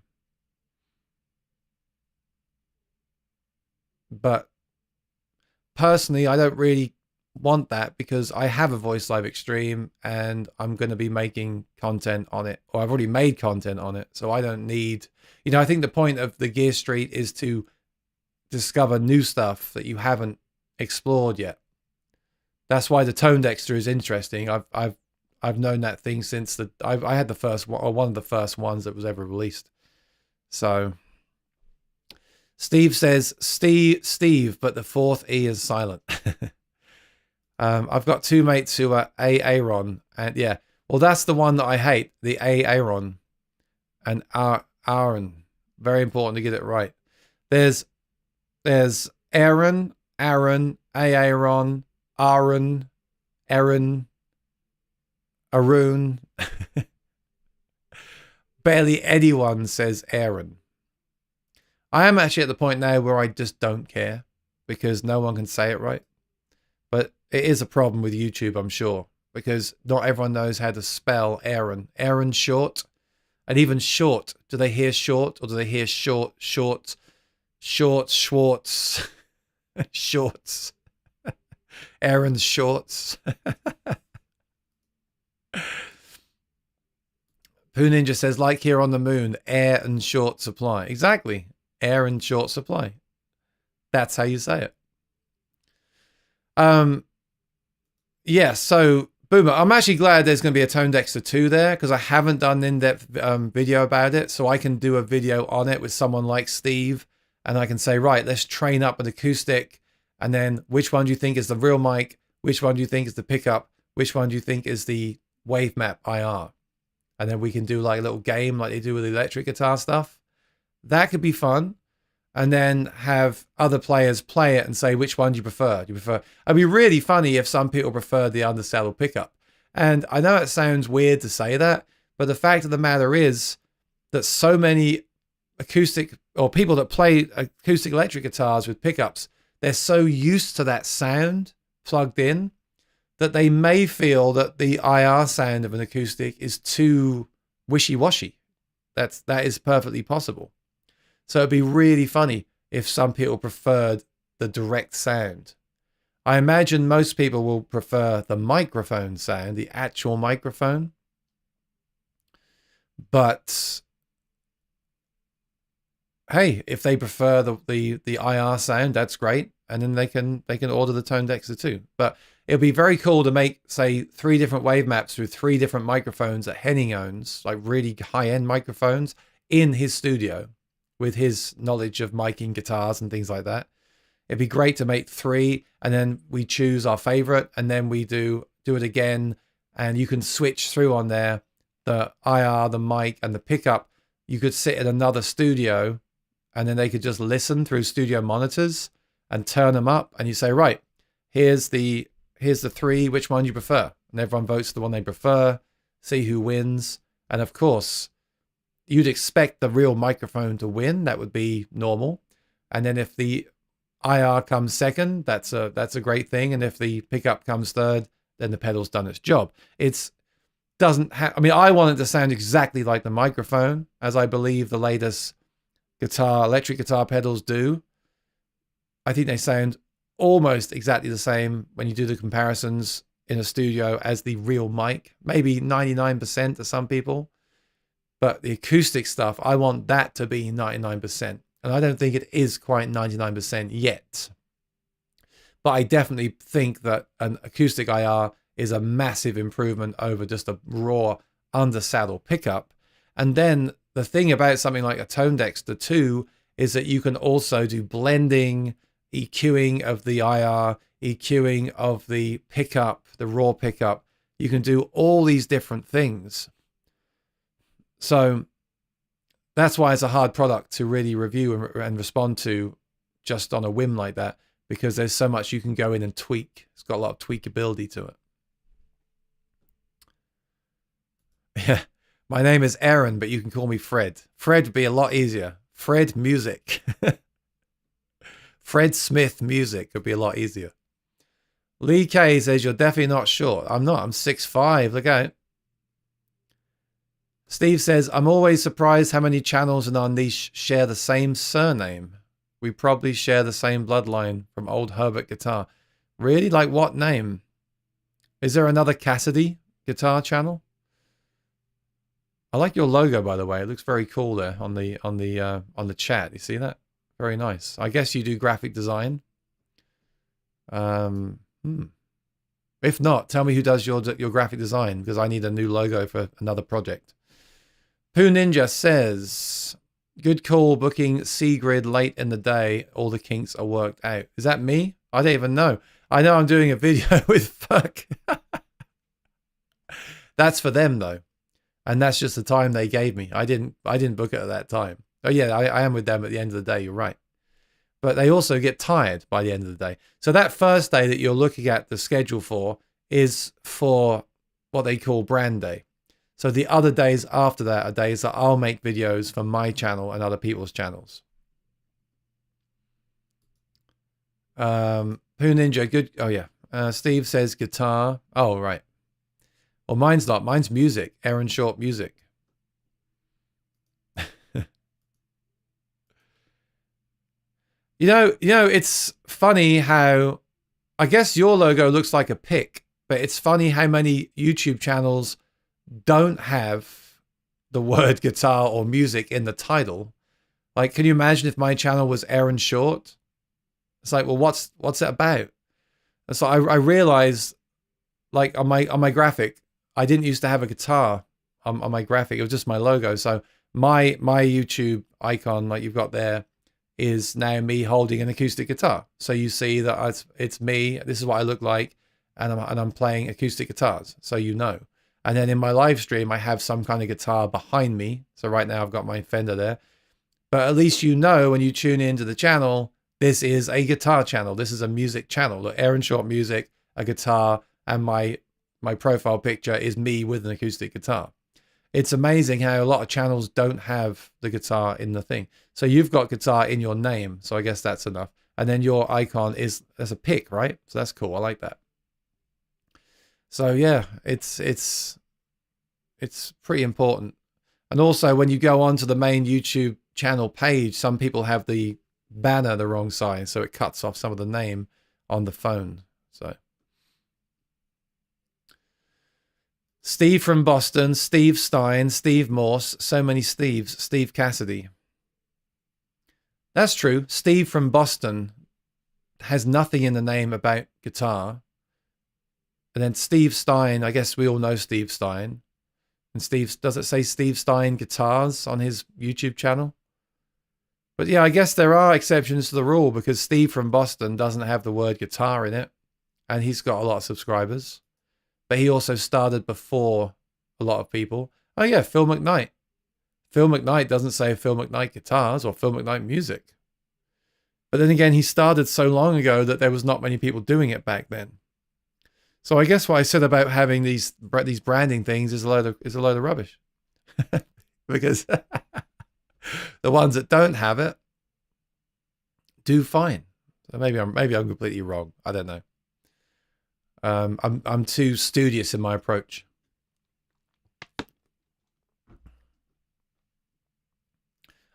But personally, I don't really want that because I have a Voice Live Extreme and I'm going to be making content on it, or I've already made content on it. So I don't need, you know, I think the point of the Gear Street is to discover new stuff that you haven't explored yet. That's why the ToneDexter is interesting. I've known that thing since I had the first one, or one of the first ones that was ever released. So Steve says Steve, but the fourth E is silent. I've got two mates who are Aaron, and yeah, well, that's the one that I hate, the Aaron and Aaron. Very important to get it right. There's Aaron, Aaron, Aaron, Aaron, Arun. Barely anyone says Aaron. I am actually at the point now where I just don't care because no one can say it right. But it is a problem with YouTube, I'm sure, because not everyone knows how to spell Aaron. Aaron short, and even short. Do they hear short or do they hear short, Schwartz, shorts, Aaron's shorts. Pooh Ninja says, like here on the moon, air and short supply. Exactly. Air and short supply. That's how you say it. Yeah, so Boomer, I'm actually glad there's going to be a ToneDexter 2 there because I haven't done an in-depth video about it, so I can do a video on it with someone like Steve, and I can say, right, let's train up an acoustic, and then which one do you think is the real mic? Which one do you think is the pickup? Which one do you think is the wave map IR? And then we can do like a little game like they do with the electric guitar stuff. That could be fun. and then have other players play it and say, which one do you prefer? It'd be really funny if some people prefer the undersaddle pickup. And I know it sounds weird to say that, but the fact of the matter is that so many acoustic or people that play acoustic electric guitars with pickups, they're so used to that sound plugged in that they may feel that the IR sound of an acoustic is too wishy-washy. That is perfectly possible. So it'd be really funny if some people preferred the direct sound. I imagine most people will prefer the microphone sound, the actual microphone. But hey, if they prefer the IR sound, that's great. And then they can order the ToneDexter too. But it'll be very cool to make, say, 3 different wave maps through 3 different microphones that Henning owns, like really high-end microphones, in his studio with his knowledge of miking guitars and things like that. It'd be great to make 3, and then we choose our favorite, and then we do it again, and you can switch through on there, the IR, the mic, and the pickup. You could sit in another studio, and then they could just listen through studio monitors and turn them up, and you say, right, here's the 3, which one you prefer? And everyone votes the one they prefer, see who wins. And of course, you'd expect the real microphone to win. That would be normal. And then if the IR comes second, that's a great thing. And if the pickup comes third, then the pedal's done its job. I mean, I want it to sound exactly like the microphone, as I believe the latest electric guitar pedals do. I think they sound almost exactly the same when you do the comparisons in a studio as the real mic, maybe 99% to some people. But the acoustic stuff, I want that to be 99%. And I don't think it is quite 99% yet. But I definitely think that an acoustic IR is a massive improvement over just a raw undersaddle pickup. And then the thing about something like a ToneDexter 2 is that you can also do blending, EQing of the IR, EQing of the pickup, the raw pickup. You can do all these different things. So that's why it's a hard product to really review and respond to just on a whim like that, because there's so much you can go in and tweak. It's got a lot of tweakability to it. Yeah, my name is Aaron, but you can call me Fred. Fred would be a lot easier. Fred Music. Fred Smith Music would be a lot easier. Lee K says, you're definitely not short. I'm not. I'm 6'5". Look out. Steve says, I'm always surprised how many channels in our niche share the same surname. We probably share the same bloodline from old Herbert Guitar. Really? Like what name? Is there another Cassidy guitar channel? I like your logo, by the way. It looks very cool there on the chat. You see that? Very nice. I guess you do graphic design. If not, tell me who does your graphic design, because I need a new logo for another project. Pooh Ninja says, good call booking C-Grid late in the day. All the kinks are worked out. Is that me? I don't even know. I know I'm doing a video with fuck. That's for them though. And that's just the time they gave me. I didn't book it at that time. Oh yeah, I am with them at the end of the day. You're right. But they also get tired by the end of the day. So that first day that you're looking at the schedule for is for what they call brand day. So the other days after that are days that I'll make videos for my channel and other people's channels. Pooh Ninja, good. Oh yeah. Steve says guitar. Oh, right. Well, mine's not. Mine's music. Aaron Short Music. You know, it's funny how, I guess your logo looks like a pick, but it's funny how many YouTube channels don't have the word guitar or music in the title. Like, can you imagine if my channel was Aaron Short? It's like, well, what's it about? And so I realized, like on my graphic, I didn't used to have a guitar on my graphic. It was just my logo. So my YouTube icon, like you've got there, is now me holding an acoustic guitar. So you see that it's me. This is what I look like, and I'm playing acoustic guitars. So you know. And then in my live stream, I have some kind of guitar behind me. So right now I've got my Fender there. But at least you know when you tune into the channel, this is a guitar channel. This is a music channel. Look, Aaron Short Music, a guitar, and my profile picture is me with an acoustic guitar. It's amazing how a lot of channels don't have the guitar in the thing. So you've got guitar in your name. So I guess that's enough. And then your icon is as a pick, right? So that's cool. I like that. So yeah, it's pretty important. And also when you go onto the main YouTube channel page, some people have the banner the wrong size, so it cuts off some of the name on the phone. So Steve from Boston, Steve Stein, Steve Morse, so many Steves, Steve Cassidy. That's true. Steve from Boston has nothing in the name about guitar. And then Steve Stein, I guess we all know Steve Stein. And Steve, does it say Steve Stein Guitars on his YouTube channel? But yeah, I guess there are exceptions to the rule because Steve from Boston doesn't have the word guitar in it. And he's got a lot of subscribers. But he also started before a lot of people. Oh yeah, Phil McKnight. Phil McKnight doesn't say Phil McKnight Guitars or Phil McKnight Music. But then again, he started so long ago that there was not many people doing it back then. So I guess what I said about having these branding things is a load of rubbish. Because the ones that don't have it do fine. So maybe I'm completely wrong. I don't know. I'm too studious in my approach.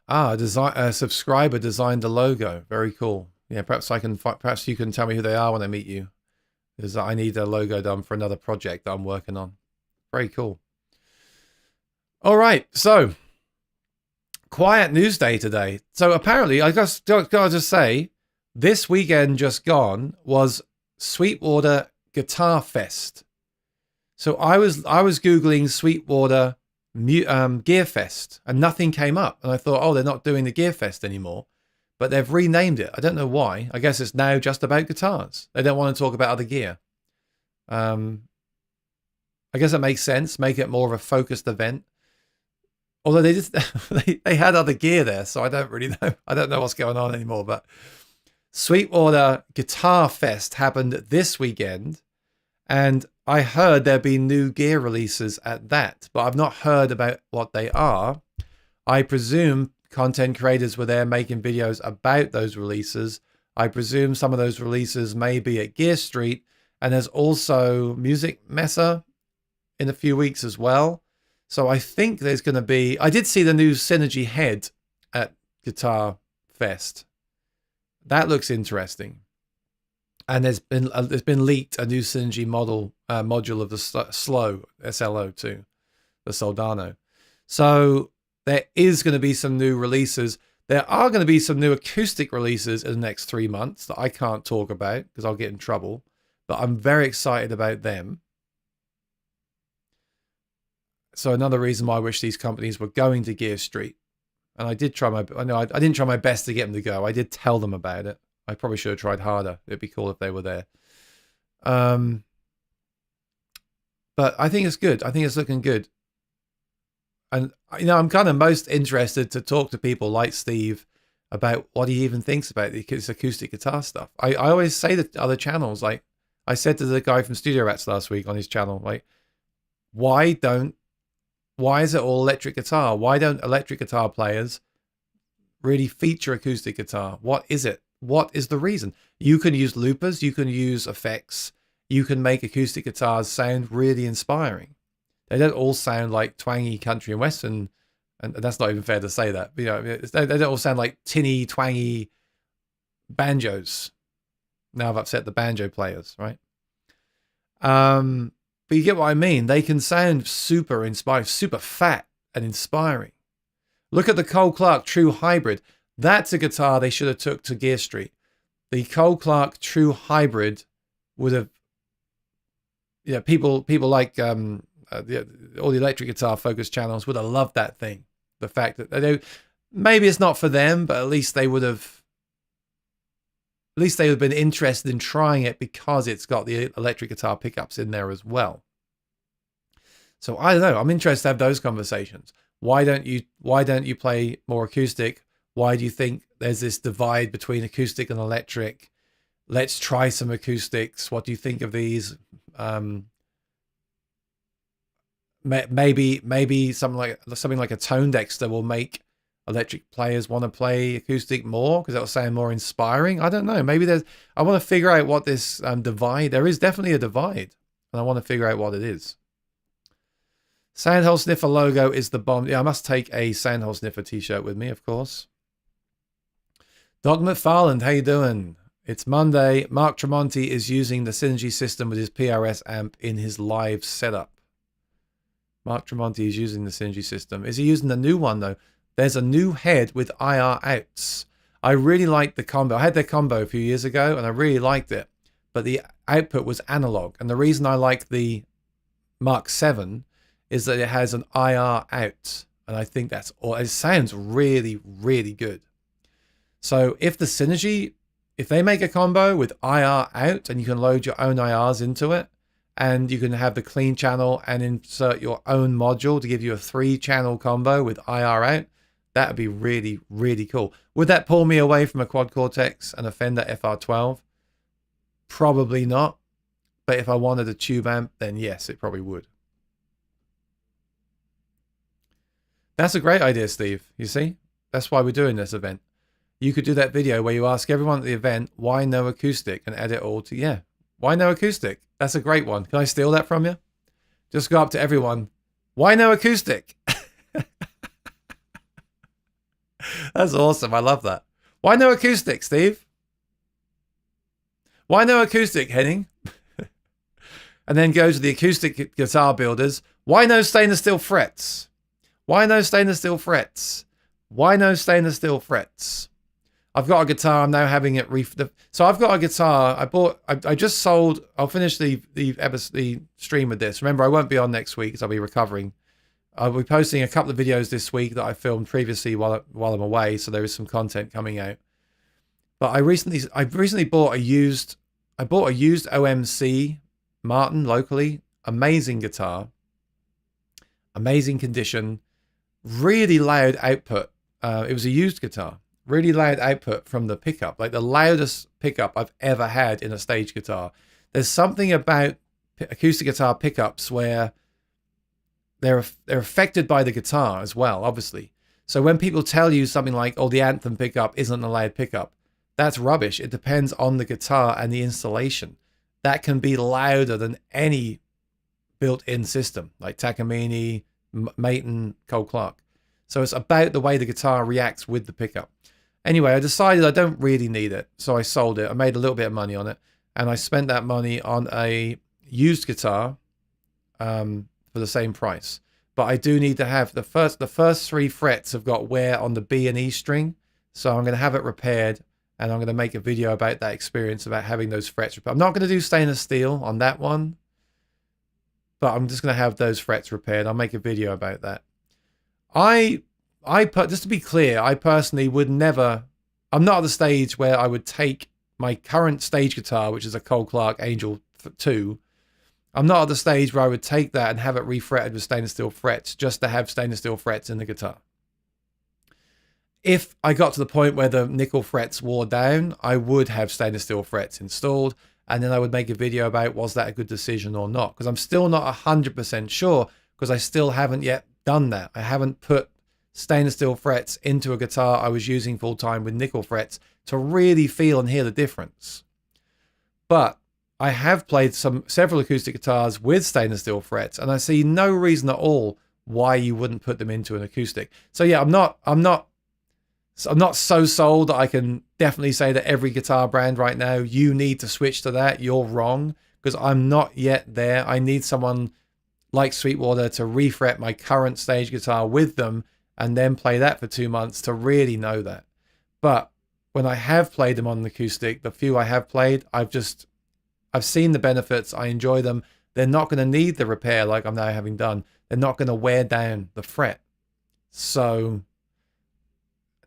A subscriber designed the logo. Very cool. Yeah, perhaps you can tell me who they are when I meet you. Because I need a logo done for another project that I'm working on. Very cool. All right, so quiet news day today. So apparently, I gotta just say, this weekend just gone was Sweetwater Guitar Fest. So I was Googling Sweetwater Gear Fest and nothing came up. And I thought, oh, they're not doing the Gear Fest anymore. But they've renamed it. I don't know why. I guess it's now just about guitars. They don't want to talk about other gear. I guess it makes sense. Make it more of a focused event. Although they had other gear there, so I don't really know. I don't know what's going on anymore. But Sweetwater Guitar Fest happened this weekend, and I heard there'd be new gear releases at that, but I've not heard about what they are. I presume content creators were there making videos about those releases. I presume some of those releases may be at Gear Street, and there's also Music Mesa in a few weeks as well. So I think there's going to be... I did see the new Synergy head at Guitar Fest. That looks interesting. And there's been leaked a new Synergy module of the Slow SLO too, the Soldano. So there is going to be some new releases. There are going to be some new acoustic releases in the next 3 months that I can't talk about because I'll get in trouble. But I'm very excited about them. So another reason why I wish these companies were going to Gear Street. And I did try I didn't try my best to get them to go. I did tell them about it. I probably should have tried harder. It'd be cool if they were there. But I think it's good. I think it's looking good. And, you know, I'm kind of most interested to talk to people like Steve about what he even thinks about this acoustic guitar stuff. I always say to other channels, like I said to the guy from Studio Rats last week on his channel, like, why is it all electric guitar? Why don't electric guitar players really feature acoustic guitar? What is it? What is the reason? You can use loopers, you can use effects, you can make acoustic guitars sound really inspiring. They don't all sound like twangy country and western, and that's not even fair to say that. You know, they don't all sound like tinny, twangy banjos. Now I've upset the banjo players, right? But you get what I mean. They can sound super inspiring, super fat and inspiring. Look at the Cole Clark True Hybrid. That's a guitar they should have took to Gear Street. The Cole Clark True Hybrid would have, you know, people like all the electric guitar focused channels would have loved that thing. The fact that maybe it's not for them, but at least they would have been interested in trying it because it's got the electric guitar pickups in there as well. So I don't know. I'm interested to have those conversations. Why don't you play more acoustic? Why do you think there's this divide between acoustic and electric? Let's try some acoustics. What do you think of these? Maybe something like a ToneDexter will make electric players want to play acoustic more because that'll sound more inspiring. I don't know. Maybe I want to figure out what this divide. There is definitely a divide, and I want to figure out what it is. Soundhole Sniffer logo is the bomb. Yeah, I must take a Soundhole Sniffer t-shirt with me, of course. Doc McFarland, how you doing? It's Monday. Mark Tremonti is using the Synergy system with his PRS amp in his live setup. Mark Tremonti is using the Synergy system. Is he using the new one, though? There's a new head with IR outs. I really like the combo. I had their combo a few years ago, and I really liked it. But the output was analog. And the reason I like the Mark 7 is that it has an IR out. And I think that's all. It sounds really, really good. So if the Synergy, if they make a combo with IR out, and you can load your own IRs into it, and you can have the clean channel and insert your own module to give you a 3-channel combo with IR out, that would be really, really cool. Would that pull me away from a Quad Cortex and a Fender FR12? Probably not. But if I wanted a tube amp, then yes, it probably would. That's a great idea, Steve. You see? That's why we're doing this event. You could do that video where you ask everyone at the event, why no acoustic, and edit all to, yeah. Why no acoustic? That's a great one. Can I steal that from you? Just go up to everyone. Why no acoustic? That's awesome. I love that. Why no acoustic, Steve? Why no acoustic, Henning? And then go to the acoustic guitar builders. Why no stainless steel frets? Why no stainless steel frets? Why no stainless steel frets? I've got a guitar. I'm now having it so I've got a guitar. I just sold. I'll finish the stream with this. Remember, I won't be on next week because I'll be recovering. I'll be posting a couple of videos this week that I filmed previously while I'm away. So there is some content coming out. But I recently bought a used. I bought a used OMC Martin locally. Amazing guitar. Amazing condition. Really loud output. It was a used guitar. Really loud output from the pickup, like the loudest pickup I've ever had in a stage guitar. There's something about acoustic guitar pickups where they're affected by the guitar as well, obviously. So when people tell you something like, oh, the Anthem pickup isn't a loud pickup, that's rubbish. It depends on the guitar and the installation. That can be louder than any built-in system, like Takamine, Maton, Cole Clark. So it's about the way the guitar reacts with the pickup. Anyway, I decided I don't really need it, so I sold it. I made a little bit of money on it, and I spent that money on a used guitar for the same price. But I do need to have the first 3 frets have got wear on the B and E string, so I'm going to have it repaired, and I'm going to make a video about that experience, about having those frets repaired. I'm not going to do stainless steel on that one, but I'm just going to have those frets repaired. I'll make a video about that. Just to be clear, I personally would never, I'm not at the stage where I would take my current stage guitar, which is a Cole Clark Angel 2. I'm not at the stage where I would take that and have it refretted with stainless steel frets just to have stainless steel frets in the guitar. If I got to the point where the nickel frets wore down, I would have stainless steel frets installed, and then I would make a video about was that a good decision or not, because I'm still not 100% sure, because I still haven't yet done that. I haven't put stainless steel frets into a guitar I was using full time with nickel frets to really feel and hear the difference. But I have played several acoustic guitars with stainless steel frets, and I see no reason at all why you wouldn't put them into an acoustic. So yeah, I'm not so sold that I can definitely say that every guitar brand right now, you need to switch to that. You're wrong, because I'm not yet there. I need someone like Sweetwater to refret my current stage guitar with them and then play that for 2 months to really know that. But when I have played them on an acoustic, the few I have played, I've seen the benefits. I enjoy them. They're not going to need the repair like I'm now having done. They're not going to wear down the fret. So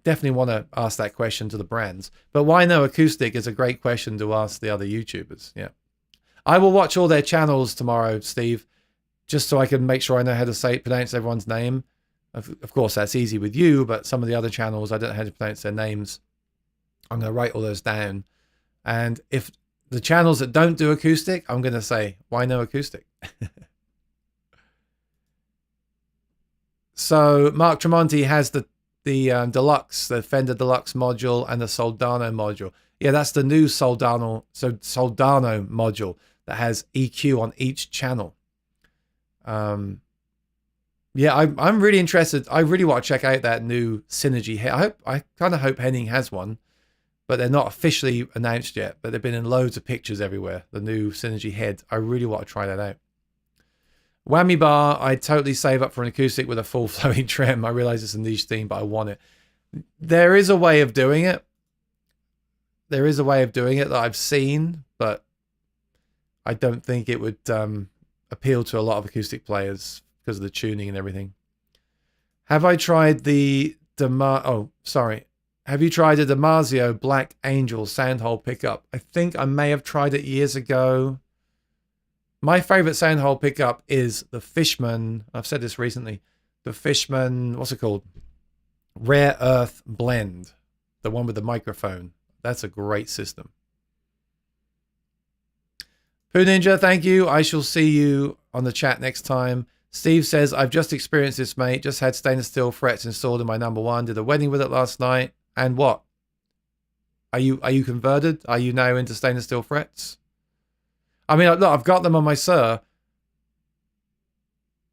definitely want to ask that question to the brands. But why no acoustic is a great question to ask the other YouTubers. Yeah. I will watch all their channels tomorrow, Steve, just so I can make sure I know how to pronounce everyone's name. Of course, that's easy with you, but some of the other channels, I don't know how to pronounce their names. I'm going to write all those down. And if the channels that don't do acoustic, I'm going to say, why no acoustic? So Mark Tremonti has the Deluxe, the Fender Deluxe module and the Soldano module. Yeah, that's the new Soldano module that has EQ on each channel. Yeah, I'm really interested. I really want to check out that new Synergy head. I kind of hope Henning has one, but they're not officially announced yet. But they've been in loads of pictures everywhere. The new Synergy head. I really want to try that out. Whammy bar, I'd totally save up for an acoustic with a full flowing trem. I realize it's a niche theme, but I want it. There is a way of doing it. There is a way of doing it that I've seen, but I don't think it would appeal to a lot of acoustic players because of the tuning and everything. Have I tried the Have you tried a Damasio Black Angel soundhole pickup? I think I may have tried it years ago. My favorite soundhole pickup is the Fishman. I've said this recently. The Fishman, what's it called? Rare Earth Blend. The one with the microphone. That's a great system. Poo Ninja, thank you. I shall see you on the chat next time. Steve says, I've just experienced this, mate. Just had stainless steel frets installed in my number one. Did a wedding with it last night. And what? Are you converted? Are you now into stainless steel frets? I mean, look, I've got them on my Sir.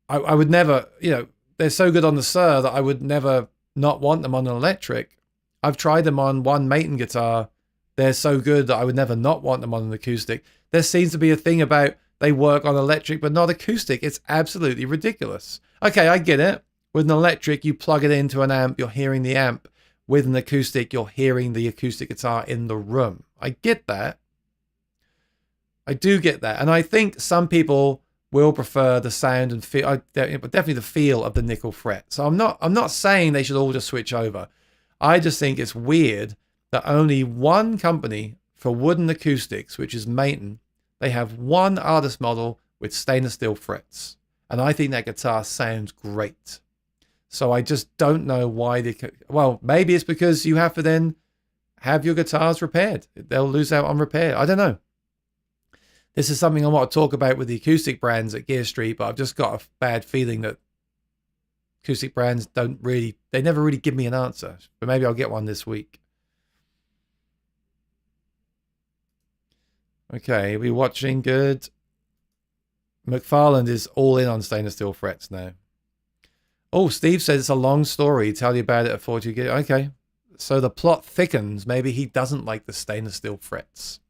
I would never, they're so good on the Sir that I would never not want them on an electric. I've tried them on one Maton guitar. They're so good that I would never not want them on an acoustic. There seems to be a thing about they work on electric but not acoustic. It's absolutely ridiculous. Okay, I get it. With an electric, you plug it into an amp, you're hearing the amp. With an acoustic, you're hearing the acoustic guitar in the room. I get that. I do get that. And I think some people will prefer the sound and feel, definitely the feel of the nickel fret. So I'm not saying they should all just switch over. I just think it's weird that only one company for wooden acoustics, which is Maton, they have one artist model with stainless steel frets. And I think that guitar sounds great. So I just don't know why they could. Well, maybe it's because you have to then have your guitars repaired. They'll lose out on repair. I don't know. This is something I want to talk about with the acoustic brands at Gear Street, but I've just got a bad feeling that acoustic brands they never really give me an answer. But maybe I'll get one this week. Okay, we're watching good. McFarland is all in on stainless steel frets now. Oh, Steve says it's a long story. Tell you about it at 40 gig. Okay, so the plot thickens. Maybe he doesn't like the stainless steel frets.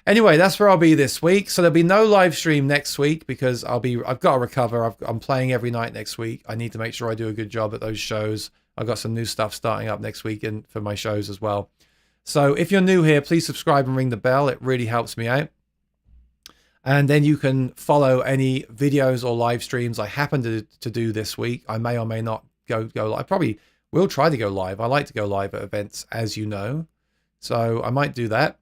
Anyway, that's where I'll be this week. So there'll be no live stream next week because I've got to recover. I'm playing every night next week. I need to make sure I do a good job at those shows. I've got some new stuff starting up next week for my shows as well. So if you're new here, please subscribe and ring the bell. It really helps me out. And then you can follow any videos or live streams I happen to do this week. I may or may not go live. I probably will try to go live. I like to go live at events, as you know. So I might do that.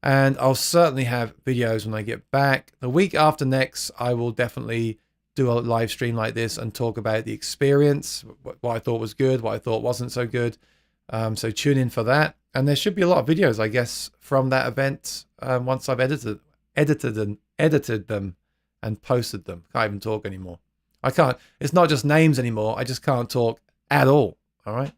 And I'll certainly have videos when I get back. The week after next, I will definitely do a live stream like this and talk about the experience, what I thought was good, what I thought wasn't so good. So tune in for that. And there should be a lot of videos, I guess, from that event once I've edited them and posted them. Can't even talk anymore. I can't. It's not just names anymore. I just can't talk at all. All right.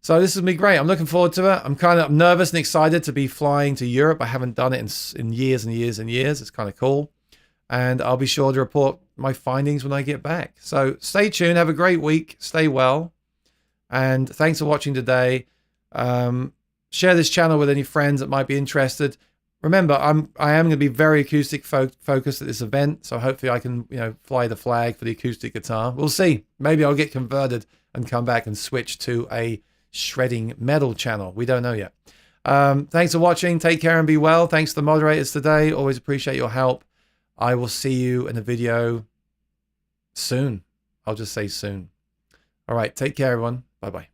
So this is going to be great. I'm looking forward to it. I'm nervous and excited to be flying to Europe. I haven't done it in years and years and years. It's kind of cool. And I'll be sure to report my findings when I get back. So stay tuned. Have a great week. Stay well. And thanks for watching today. Share this channel with any friends that might be interested. Remember, I am going to be very acoustic focused at this event. So hopefully I can, fly the flag for the acoustic guitar. We'll see. Maybe I'll get converted and come back and switch to a shredding metal channel. We don't know yet. Thanks for watching. Take care and be well. Thanks to the moderators today. Always appreciate your help. I will see you in a video soon. I'll just say soon. All right. Take care, everyone. Bye-bye.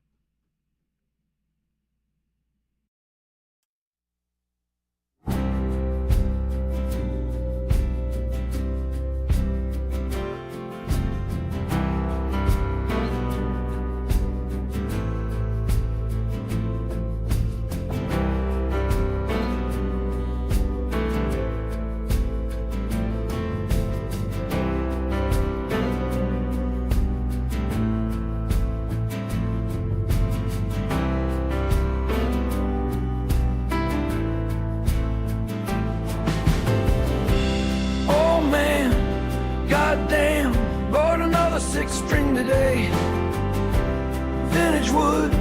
6-string today. Vintage wood,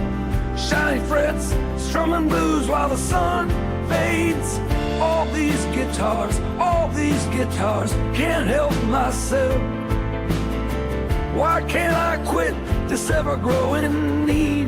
shiny frets, strumming blues while the sun fades. All these guitars, can't help myself. Why can't I quit this ever-growing need?